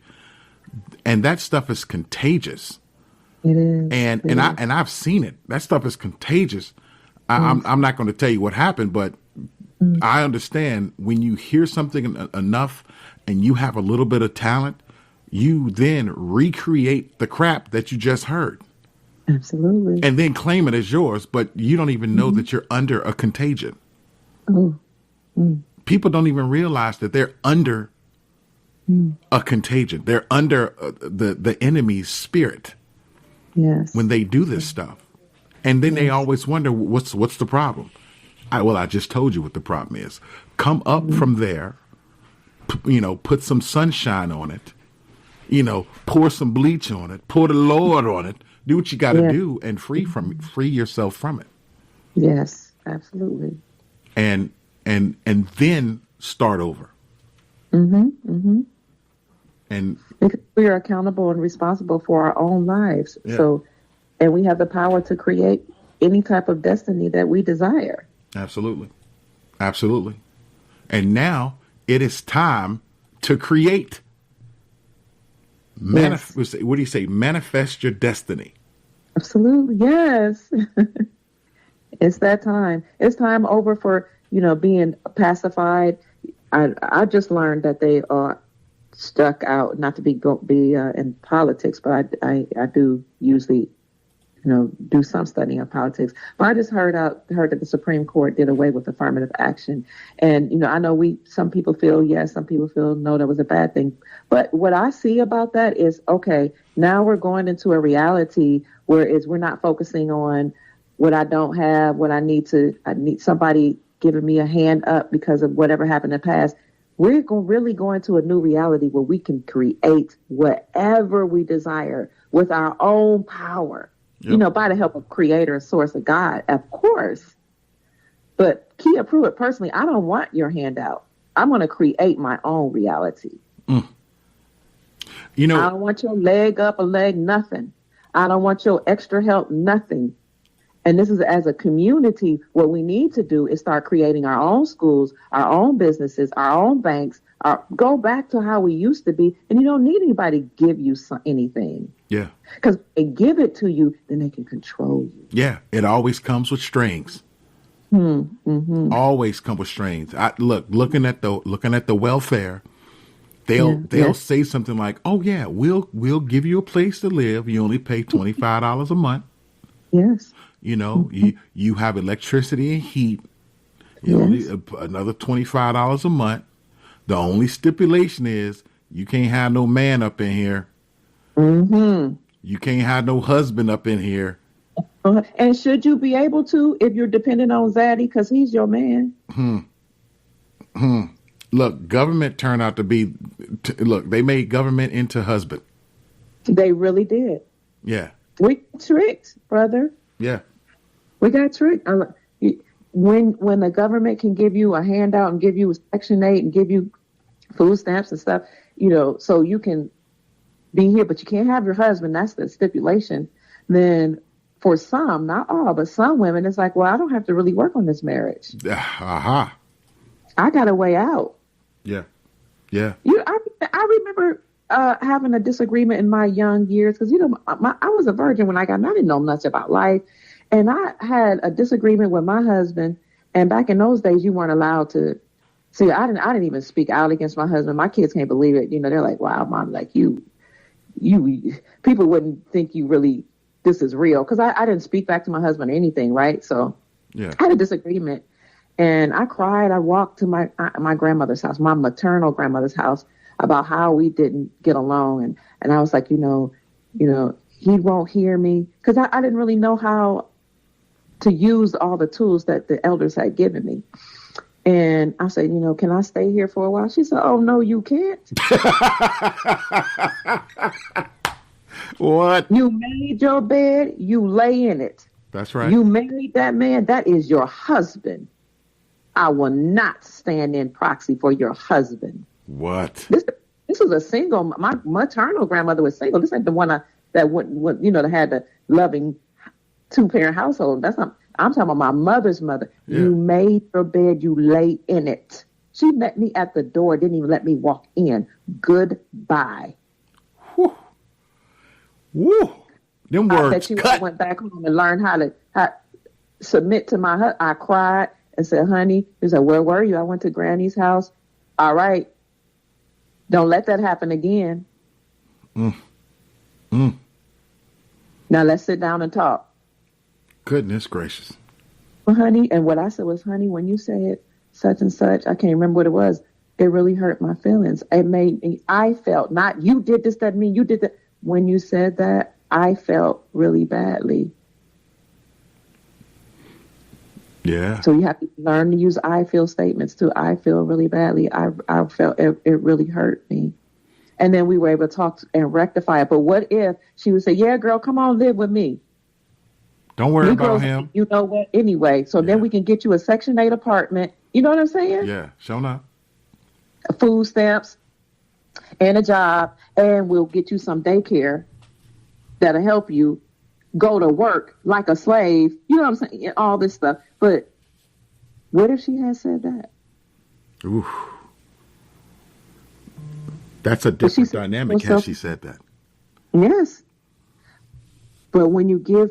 and that stuff is contagious. It is. And I've seen it. That stuff is contagious. I'm not going to tell you what happened, but I understand when you hear something enough and you have a little bit of talent, you then recreate the crap that you just heard. Absolutely. And then claim it as yours, but you don't even know that you're under a contagion. People don't even realize that they're under a contagion. They're under the enemy's spirit. Yes. When they do this stuff. And then they always wonder, what's the problem? I just told you what the problem is. Come up from there, put some sunshine on it, pour some bleach on it, pour the Lord on it, do what you got to do, and free yourself from it. Yes, absolutely. And then start over. And because we are accountable and responsible for our own lives. Yeah. So, and we have the power to create any type of destiny that we desire. Absolutely. And now it is time to create. What do you say? Manifest your destiny. Absolutely. Yes. It's that time. It's time over for being pacified. I just learned that they are stuck out, not to be in politics, but I do usually do some studying of politics. But I just heard that the Supreme Court did away with affirmative action. And, I know some people feel yes, some people feel no, that was a bad thing. But what I see about that is, okay, now we're going into a reality where we're not focusing on what I don't have, I need somebody giving me a hand up because of whatever happened in the past. We're really going to a new reality where we can create whatever we desire with our own power. Yep. By the help of Creator, source of God, of course. But Kia Pruitt, personally, I don't want your handout. I'm going to create my own reality. Mm. I don't want your leg up, a leg, nothing. I don't want your extra help, nothing. And this is, as a community, what we need to do is start creating our own schools, our own businesses, our own banks, go back to how we used to be. And you don't need anybody to give you anything. Yeah. Because they give it to you, then they can control you. Yeah. It always comes with strings. Mm-hmm. Always come with strings. Looking at the welfare, they'll say something like, "Oh yeah, we'll give you a place to live. You only pay $25 a month." Yes. You have electricity and heat. Only another $25 a month. The only stipulation is you can't have no man up in here. Mm-hmm. You can't have no husband up in here. And should you be able to if you're dependent on Zaddy because he's your man? Look, government turned out to be. They made government into husband. They really did. Yeah. We got tricked, brother. Yeah. We got tricked. When the government can give you a handout and give you Section 8 and give you food stamps and stuff, so you can be here, but you can't have your husband. That's the stipulation. Then for some, not all, but some women, it's like, well, I don't have to really work on this marriage. Uh-huh. I got a way out. Yeah. Yeah. I remember having a disagreement in my young years because, I was a virgin when I didn't know much about life. And I had a disagreement with my husband. And back in those days, you weren't allowed to. See, I didn't even speak out against my husband. My kids can't believe it. They're like, wow, Mom, like you people wouldn't think you really, this is real. Because I didn't speak back to my husband or anything, right? So yeah. I had a disagreement. And I cried. I walked to my grandmother's house, my maternal grandmother's house, about how we didn't get along. And I was like, he won't hear me. Because I didn't really know how to use all the tools that the elders had given me. And I said, can I stay here for a while? She said, oh, no, you can't. What? You made your bed, you lay in it. That's right. You married that man, that is your husband. I will not stand in proxy for your husband. What? This was a single. My maternal grandmother was single. This ain't the one that had the loving 2-parent household. I'm talking about my mother's mother. Yeah. You made your bed, you lay in it. She met me at the door, didn't even let me walk in. Goodbye. Whew. Woo. Them words I bet you I went back home and learned how to submit to my husband. I cried and said, honey, he said, where were you? I went to Granny's house. All right. Don't let that happen again. Now let's sit down and talk. Goodness gracious. Well, honey, and what I said was, honey, when you said such and such, I can't remember what it was. It really hurt my feelings. It made me, I felt, not you did this, that mean you did that. When you said that, I felt really badly. Yeah. So you have to learn to use I feel statements too. I feel really badly. I felt it really hurt me. And then we were able to talk and rectify it. But what if she would say, yeah, girl, come on, live with me. Don't worry about him. You know what? Anyway, so then we can get you a Section 8 apartment. You know what I'm saying? Yeah, sure enough. Food stamps and a job, and we'll get you some daycare that'll help you go to work like a slave. You know what I'm saying? All this stuff. But what if she had said that? Ooh. That's a different dynamic, has she said that? Yes. But when you give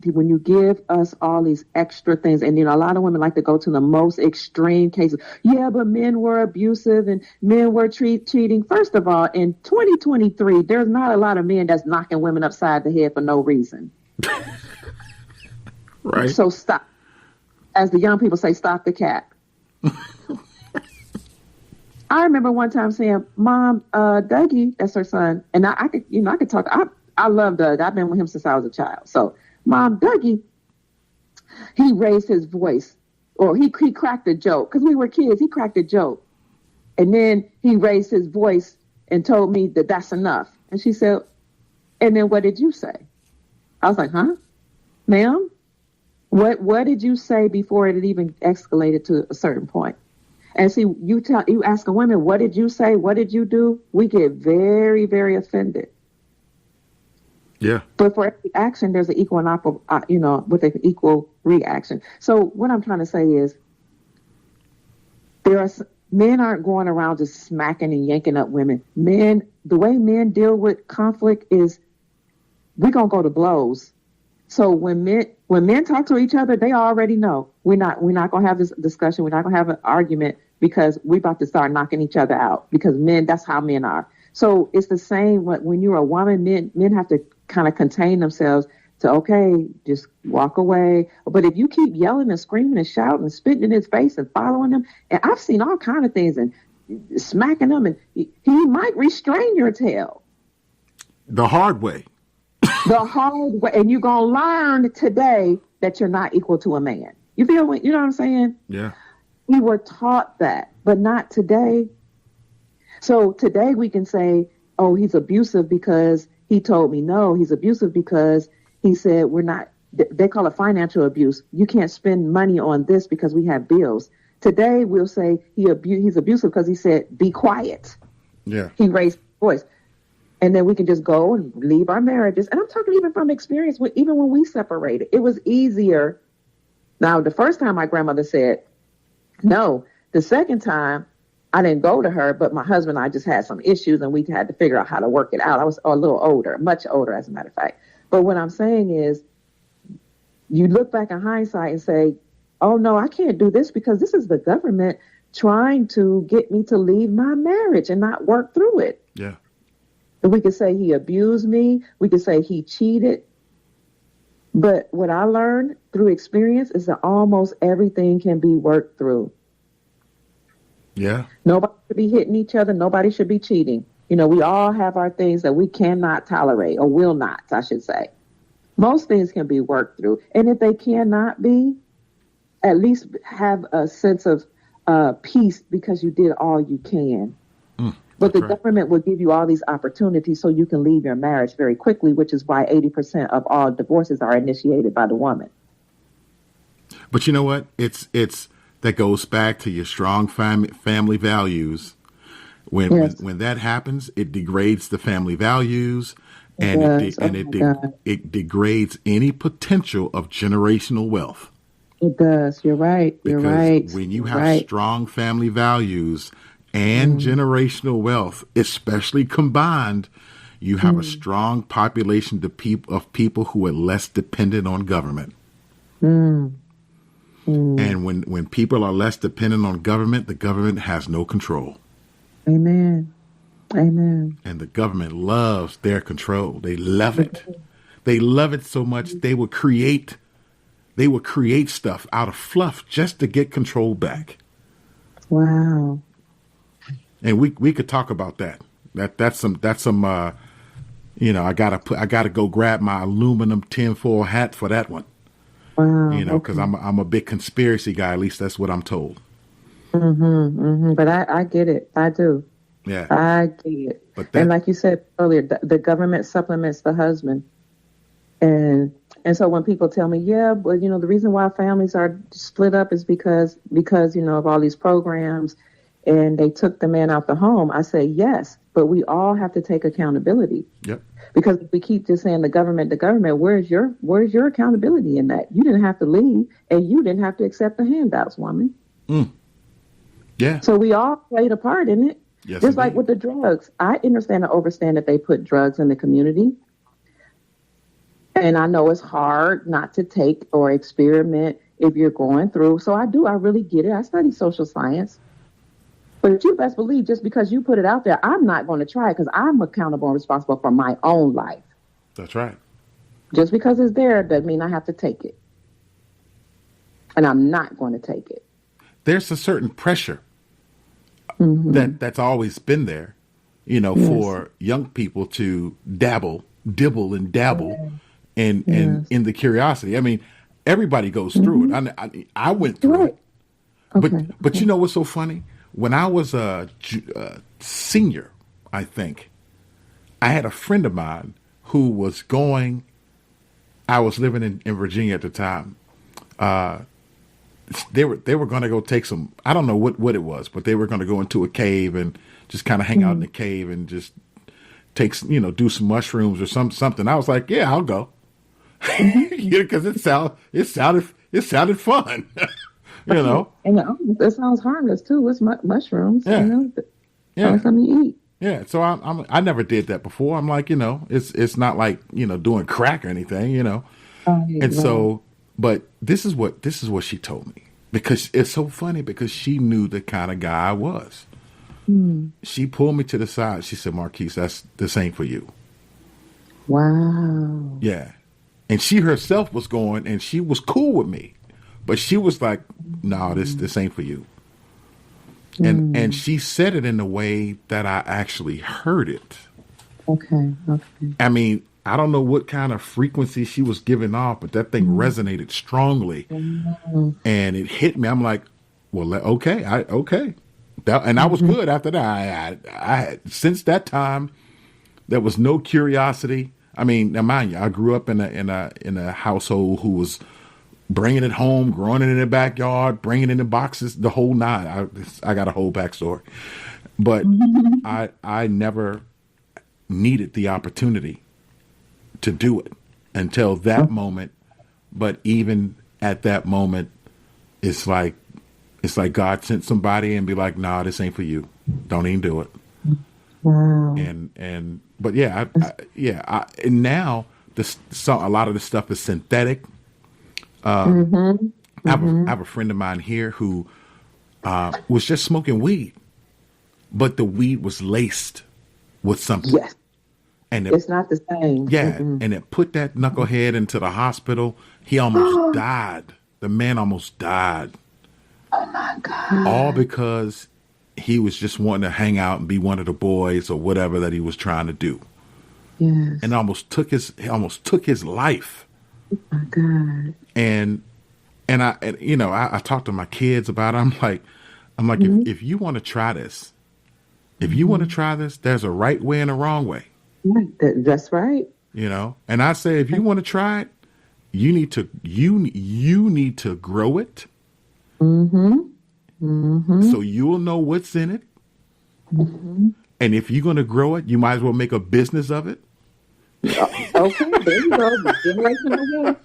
when you give us all these extra things, and a lot of women like to go to the most extreme cases. Yeah, but men were abusive and men were cheating. First of all, in 2023, there's not a lot of men that's knocking women upside the head for no reason. Right. So stop. As the young people say, stop the cap. I remember one time saying, Mom, Dougie, that's her son, and I could talk. I love Doug. I've been with him since I was a child. So, Mom, Dougie, he raised his voice, or he cracked a joke, because we were kids. He cracked a joke, and then he raised his voice and told me that that's enough. And she said, and then what did you say? I was like, huh? Ma'am? What did you say before it had even escalated to a certain point? And see, you ask a woman, what did you say? What did you do? We get very, very offended. Yeah. But for every action, there's an equal and with an equal reaction. So what I'm trying to say is, men aren't going around just smacking and yanking up women. The way men deal with conflict is, we're gonna go to blows. So when men talk to each other, they already know we're not gonna have this discussion. We're not gonna have an argument, because we're about to start knocking each other out, because men, that's how men are. So it's the same when you're a woman. Men have to kind of contain themselves to, okay, just walk away. But if you keep yelling and screaming and shouting and spitting in his face and following him, and I've seen all kind of things, and smacking him, and he might restrain your tail. The hard way. The hard way. And you're going to learn today that you're not equal to a man. You know what I'm saying? Yeah. We were taught that, but not today. So today we can say, oh, he's abusive because he told me no. He's abusive because he said we're not, they call it financial abuse. You can't spend money on this because we have bills. Today we'll say he's abusive because he said, be quiet. Yeah. He raised his voice. And then we can just go and leave our marriages. And I'm talking even from experience, even when we separated, it was easier. Now, the first time my grandmother said no. The second time, I didn't go to her, but my husband and I just had some issues, and we had to figure out how to work it out. I was a little older, much older, as a matter of fact. But what I'm saying is, you look back in hindsight and say, oh, no, I can't do this because this is the government trying to get me to leave my marriage and not work through it. Yeah. And we could say he abused me. We could say he cheated. But what I learned through experience is that almost everything can be worked through. Yeah. Nobody should be hitting each other. Nobody should be cheating. We all have our things that we cannot tolerate, or will not, I should say. Most things can be worked through. And if they cannot be, at least have a sense of peace because you did all you can. But the government will give you all these opportunities so you can leave your marriage very quickly, which is why 80% of all divorces are initiated by the woman. But you know what? It's that goes back to your strong family values. When that happens, it degrades the family values, and it degrades any potential of generational wealth. It does. You're right. You're right. When you have strong family values and generational wealth, especially combined, you have a strong population of people who are less dependent on government. And when people are less dependent on government, the government has no control. Amen. And the government loves their control. They love it. They love it so much they will create stuff out of fluff just to get control back. Wow. And we could talk about that. That's some I gotta go grab my aluminum tinfoil hat for that one. Wow. Because I'm a big conspiracy guy. At least that's what I'm told. But I get it. I do. Yeah. I get it. And like you said earlier, the government supplements the husband. And so when people tell me, yeah, but the reason why families are split up is because of all these programs, and they took the man out the home, I say yes, but we all have to take accountability. Yep. Because if we keep just saying the government, where's your accountability in that? You didn't have to leave, and you didn't have to accept the handouts, woman. Yeah. So we all played a part in it. Yes, just indeed. Like with the drugs. I understand and overstand that they put drugs in the community. And I know it's hard not to take or experiment if you're going through. So I really get it. I study social science. But you best believe just because you put it out there, I'm not going to try it because I'm accountable and responsible for my own life. That's right. Just because it's there doesn't mean I have to take it. And I'm not going to take it. There's a certain pressure that's always been there, for young people to dibble and dabble and in the curiosity. I mean, everybody goes through it. I went through it. But you know what's so funny? When I was a senior, I think, I had a friend of mine who was going, I was living in Virginia at the time. They were going to go take some, I don't know what it was, but they were going to go into a cave and just kind of hang out in the cave and just take, do some mushrooms or something. I was like, yeah, I'll go. Because it sounded fun. And it sounds harmless too. It's mushrooms. Yeah. Yeah. Something you eat. Yeah. So I never did that before. I'm like, it's not like, doing crack or anything, And so, but this is what she told me, because it's so funny, because she knew the kind of guy I was. She pulled me to the side. She said, Marquise, this ain't for you. Wow. Yeah. And she herself was going, and she was cool with me, but she was like, no, this ain't for you. And she said it in a way that I actually heard it. Okay. I mean, I don't know what kind of frequency she was giving off, but that thing resonated strongly, and it hit me. I'm like, well, okay. And I was good after that. I had, since that time, there was no curiosity. I mean, now mind you, I grew up in a household who was bringing it home, growing it in the backyard, bringing it in the boxes, the whole nine. I got a whole backstory, but I never needed the opportunity to do it until that moment. But even at that moment, it's like God sent somebody and be like, nah, this ain't for you. Don't even do it. Wow. But yeah, and now a lot of the stuff is synthetic. I have a friend of mine here who was just smoking weed, but the weed was laced with something. Yes. And it's not the same. Yeah. And it put that knucklehead into the hospital. He almost died. The man almost died. Oh my God. All because he was just wanting to hang out and be one of the boys or whatever that he was trying to do. Yes. And almost took his life. Oh my God. And I talked to my kids about it. I'm like, if you want to try this, there's a right way and a wrong way. That's right. And I say, if you want to try it, you need to grow it. So you'll know what's in it. And if you're going to grow it, you might as well make a business of it. Okay, there you go.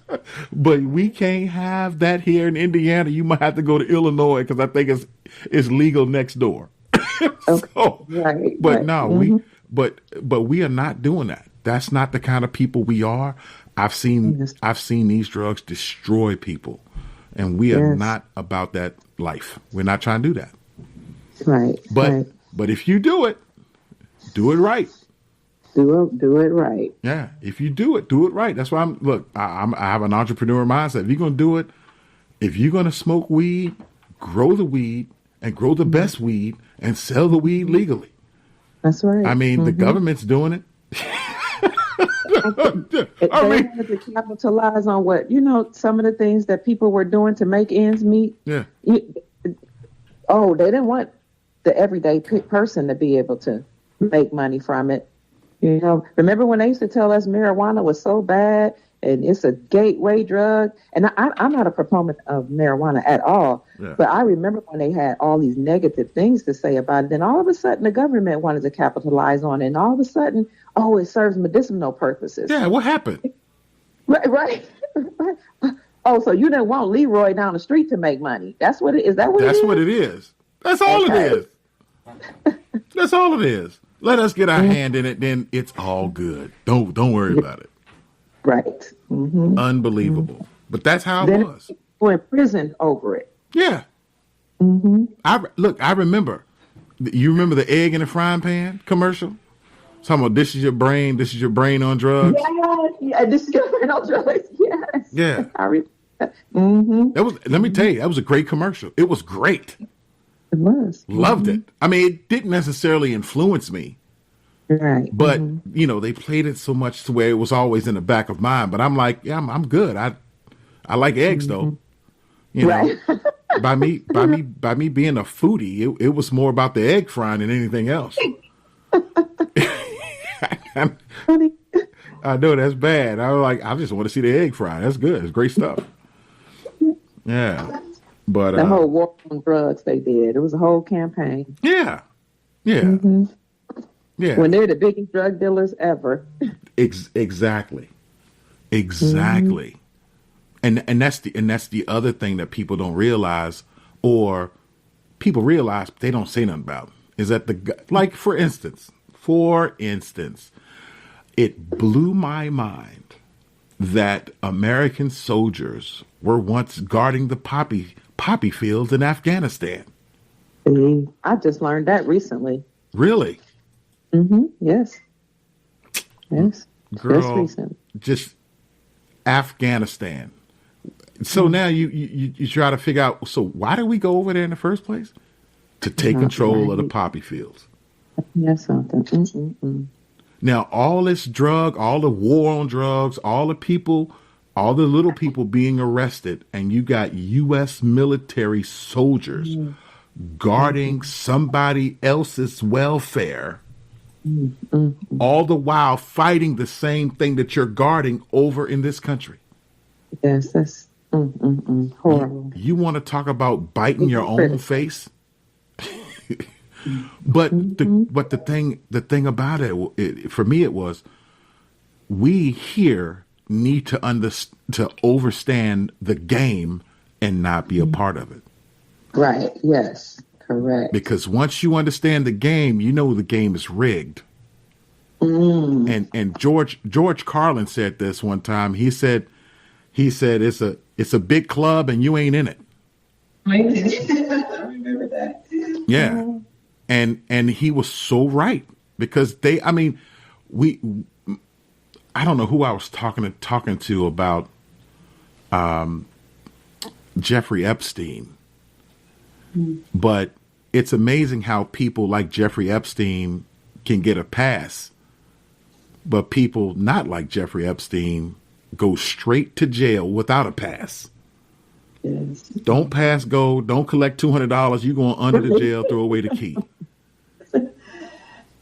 But we can't have that here in Indiana. You might have to go to Illinois, because I think it's legal next door. So, right. But right. no, but we are not doing that. That's not the kind of people we are. I've seen these drugs destroy people, and we are not about that life. We're not trying to do that. Right. But if you do it right. Do it right. Yeah, if you do it right. That's why I have an entrepreneur mindset. If you're going to do it, if you're going to smoke weed, grow the weed and grow the best weed and sell the weed legally. That's right. I mean, the government's doing it. They wanted to capitalize on what, some of the things that people were doing to make ends meet. Yeah. They didn't want the everyday person to be able to make money from it. Remember when they used to tell us marijuana was so bad and it's a gateway drug? And I'm not a proponent of marijuana at all, but I remember when they had all these negative things to say about it. Then all of a sudden the government wanted to capitalize on it. And all of a sudden, it serves medicinal purposes. Yeah, what happened? Right. Oh, so you didn't want Leroy down the street to make money. That's what it is. That's what it is. That's all it is. That's all it is. Let us get our hand in it, then it's all good. Don't worry about it. Right. Mm-hmm. Unbelievable. But that's how it Then was. we're in prison over it. Yeah. Mm-hmm. I remember. You remember the egg in the frying pan commercial? Talking about this is your brain on drugs. Yes, yeah, discovering all drugs. Yes. Yeah. I remember. Mm-hmm. That was, let me tell you, that was a great commercial. It was great. It was. Loved it. I mean, it didn't necessarily influence me, Right. but you know, they played it so much to where it was always in the back of mind. But I'm like, yeah, I'm good. I like eggs though. You know, Right. by me being a foodie, it was more about the egg frying than anything else. Funny. I know that's bad. I was like, I just want to see the egg fry. That's good. It's great stuff. Yeah, but The whole war on drugs they did. It was a whole campaign. yeah, yeah, yeah. When they're the biggest drug dealers ever. Exactly. And that's the other thing that people don't realize, or people realize but they don't say nothing about, is that like for instance, it blew my mind that American soldiers were once guarding the poppy fields in Afghanistan. I just learned that recently. Really? Yes. Yes. Girl, Just recent. just Afghanistan. So now you try to figure out, so why did we go over there in the first place? To take control of the poppy fields. Yes, something. Mm-mm-mm. Now, all this drug, all the war on drugs, all the people, all the little people being arrested, and you got U.S. military soldiers guarding somebody else's welfare, all the while fighting the same thing that you're guarding over in this country. Yes, that's horrible. You want to talk about biting your own face? But the thing about it, for me, it was, we here need to understand the game and not be a part of it. Right. Yes. Correct. Because once you understand the game, you know the game is rigged. And George Carlin said this one time. He said it's a big club and you ain't in it. I remember that. Yeah. And he was so right, because I don't know who I was talking to about Jeffrey Epstein, but it's amazing how people like Jeffrey Epstein can get a pass, but people not like Jeffrey Epstein go straight to jail without a pass. Yes. Don't pass go. Don't collect $200. You going under the jail. Throw away the key.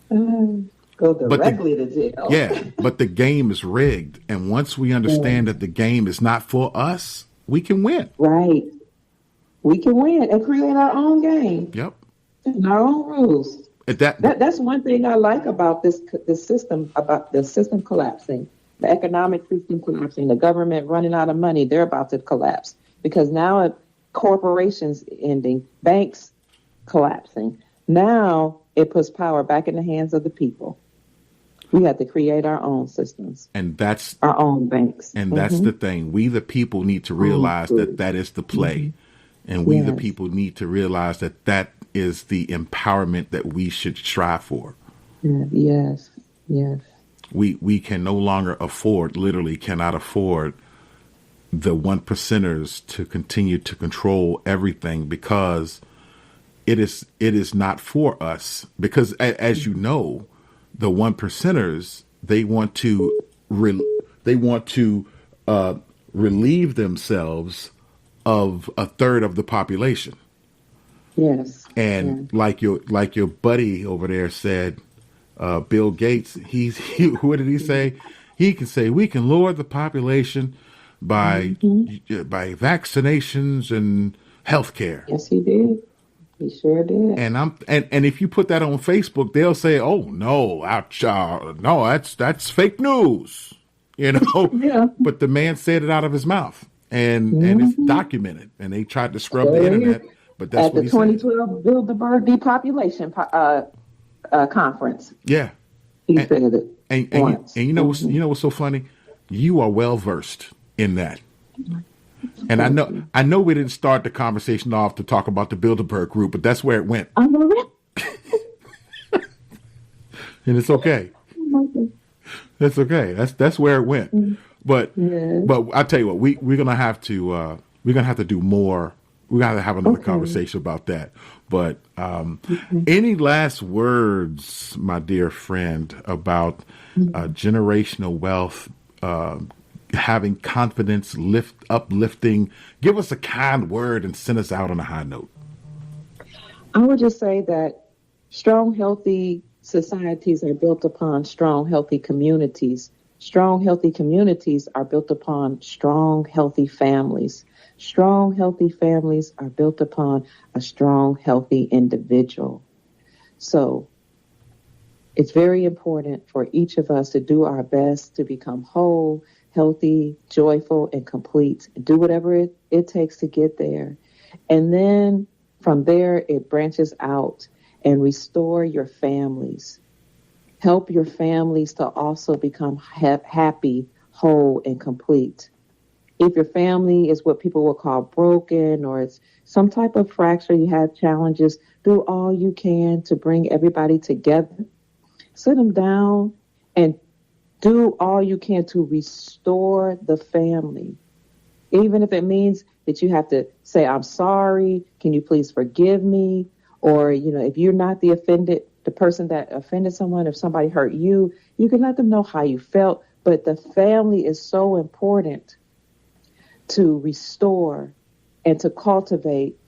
Go directly to jail. Yeah, but the game is rigged, and once we understand that the game is not for us, we can win. Right. We can win and create our own game. Yep. And our own rules. That's one thing I like about this system, about the system collapsing, the economic system collapsing, the government running out of money. They're about to collapse because now corporations ending, banks collapsing. Now it puts power back in the hands of the people. We have to create our own systems. And that's our own banks. And that's the thing. We, the people, need to realize that is the play. And we, the people, need to realize that is the empowerment that we should strive for. Yes. Yes. We can no longer literally cannot afford the 1%ers to continue to control everything, because it is not for us. Because as you know, the 1%ers, they want to relieve themselves of a third of the population. Yes. And like your buddy over there said, Bill Gates, what did he say? He can say we can lower the population by vaccinations and healthcare. Yes, he did. He sure did. And if you put that on Facebook, they'll say, "Oh no, no, that's fake news," you know. Yeah. But the man said it out of his mouth, and it's documented. And they tried to scrub the internet, but that's what he said. At the 2012 Bilderberg Depopulation Conference. Yeah, he said it. And you know what's so funny? You are well versed in that. And I know we didn't start the conversation off to talk about the Bilderberg group, but that's where it went. And it's okay. That's okay. That's where it went. But I tell you what, we're gonna have to do more. We gotta have another conversation about that. But any last words, my dear friend, about generational wealth, having confidence, uplifting? Give us a kind word and send us out on a high note. I would just say that strong, healthy societies are built upon strong, healthy communities. Strong, healthy communities are built upon strong, healthy families. Strong, healthy families are built upon a strong, healthy individual. So it's very important for each of us to do our best to become whole, healthy, joyful, and complete. Do whatever it takes to get there. And then from there, it branches out and restore your families. Help your families to also become happy, whole, and complete. If your family is what people will call broken or it's some type of fracture, you have challenges, do all you can to bring everybody together. Sit them down and do all you can to restore the family. Even if it means that you have to say, I'm sorry, can you please forgive me? Or, if you're not the person that offended someone, if somebody hurt you, you can let them know how you felt. But the family is so important to restore and to cultivate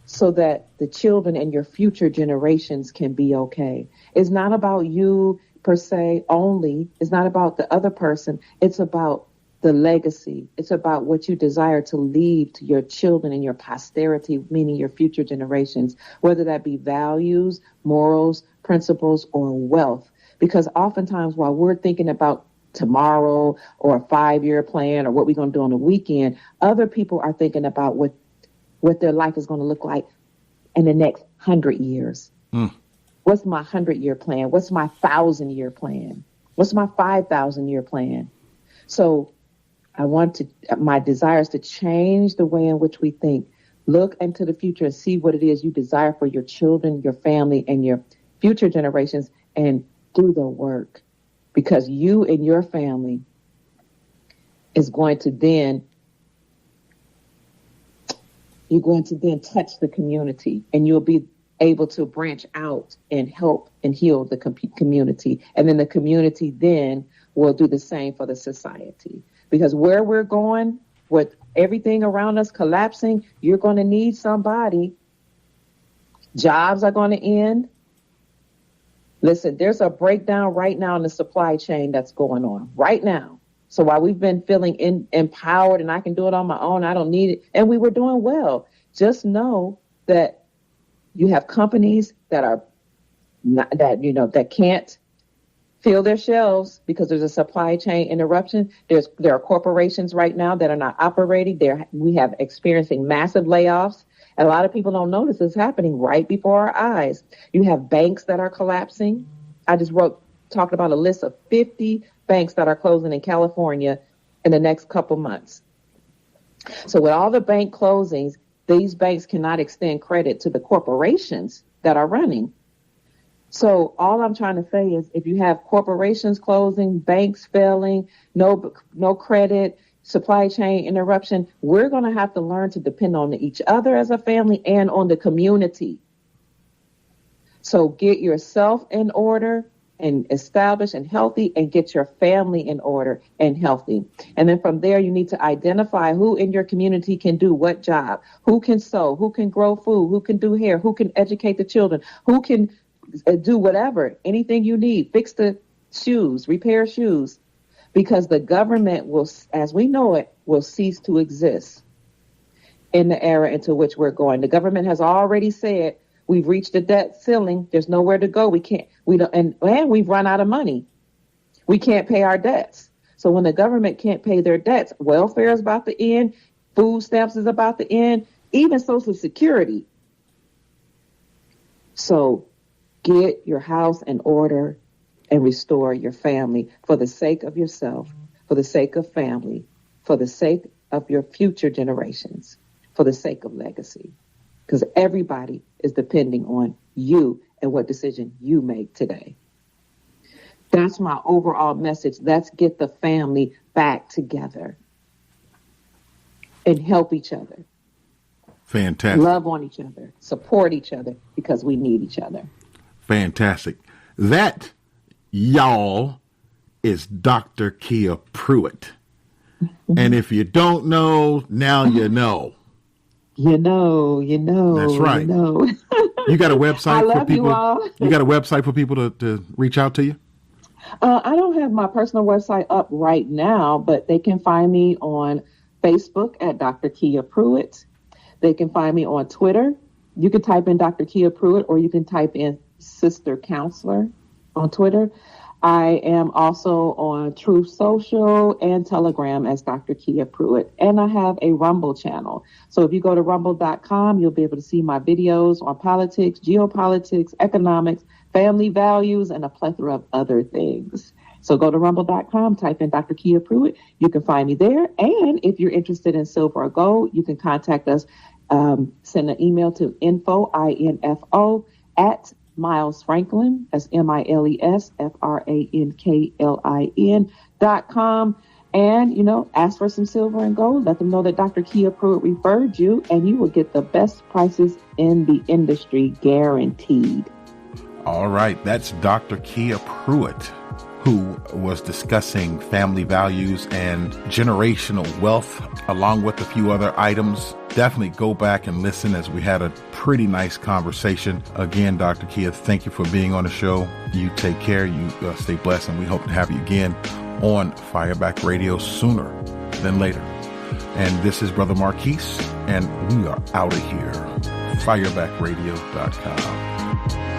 so that the children and your future generations can be okay. It's not about you per se only. It's not about the other person. It's about the legacy. It's about what you desire to leave to your children and your posterity, meaning your future generations, whether that be values, morals, principles, or wealth. Because oftentimes while we're thinking about tomorrow or a 5-year plan or what we're going to do on the weekend, other people are thinking about what their life is going to look like in the next 100 years. What's my 100-year plan? What's my 1,000-year plan? What's my 5,000-year plan? So my desire is to change the way in which we think. Look into the future and see what it is you desire for your children, your family, and your future generations, and do the work. Because you and your family is going to then touch the community, and you'll be able to branch out and help and heal the community. And then the community then will do the same for the society. Because where we're going, with everything around us collapsing, you're going to need somebody. Jobs are going to end. Listen, there's a breakdown right now in the supply chain that's going on right now. So while we've been feeling empowered and I can do it on my own, I don't need it, and we were doing well, just know that you have companies that can't fill their shelves because there's a supply chain interruption. There are corporations right now that are not operating. We have experiencing massive layoffs. And a lot of people don't notice it's happening right before our eyes. You have banks that are collapsing. I just talked about a list of 50 banks that are closing in California in the next couple months. So with all the bank closings, these banks cannot extend credit to the corporations that are running. So all I'm trying to say is if you have corporations closing, banks failing, no credit, supply chain interruption, we're going to have to learn to depend on each other as a family and on the community. So get yourself in order and established and healthy, and get your family in order and healthy. And then from there, you need to identify who in your community can do what job, who can sew, who can grow food, who can do hair, who can educate the children, who can do whatever, anything you need, fix the shoes, repair shoes, because the government will, as we know it, will cease to exist in the era into which we're going. The government has already said we've reached the debt ceiling. There's nowhere to go. And we've run out of money. We can't pay our debts. So when the government can't pay their debts, welfare is about to end, food stamps is about to end, even Social Security. So get your house in order and restore your family for the sake of yourself, for the sake of family, for the sake of your future generations, for the sake of legacy. Because everybody is depending on you and what decision you make today. That's my overall message. Let's get the family back together and help each other. Fantastic. Love on each other, support each other, because we need each other. Fantastic. That, y'all, is Dr. Kia Pruitt. And if you don't know, now you know. You know. That's right. You know. You got a website I love for people. You all. You got a website for people to reach out to you? I don't have my personal website up right now, but they can find me on Facebook at Dr. Kia Pruitt. They can find me on Twitter. You can type in Dr. Kia Pruitt, or you can type in Sister Counselor on Twitter. I am also on Truth Social and Telegram as Dr. Kia Pruitt. And I have a Rumble channel. So if you go to rumble.com, you'll be able to see my videos on politics, geopolitics, economics, family values, and a plethora of other things. So go to rumble.com, type in Dr. Kia Pruitt. You can find me there. And if you're interested in silver or gold, you can contact us. Send an email to info, at Miles Franklin, that's MILESFRANKLIN.com. And, ask for some silver and gold. Let them know that Dr. Kia Pruitt referred you, and you will get the best prices in the industry, guaranteed. All right. That's Dr. Kia Pruitt, who was discussing family values and generational wealth, along with a few other items. Definitely go back and listen, as we had a pretty nice conversation. Again, Dr. Kia, thank you for being on the show. You take care. You stay blessed, and we hope to have you again on Fireback Radio sooner than later. And this is Brother Marquise, and we are out of here. Firebackradio.com.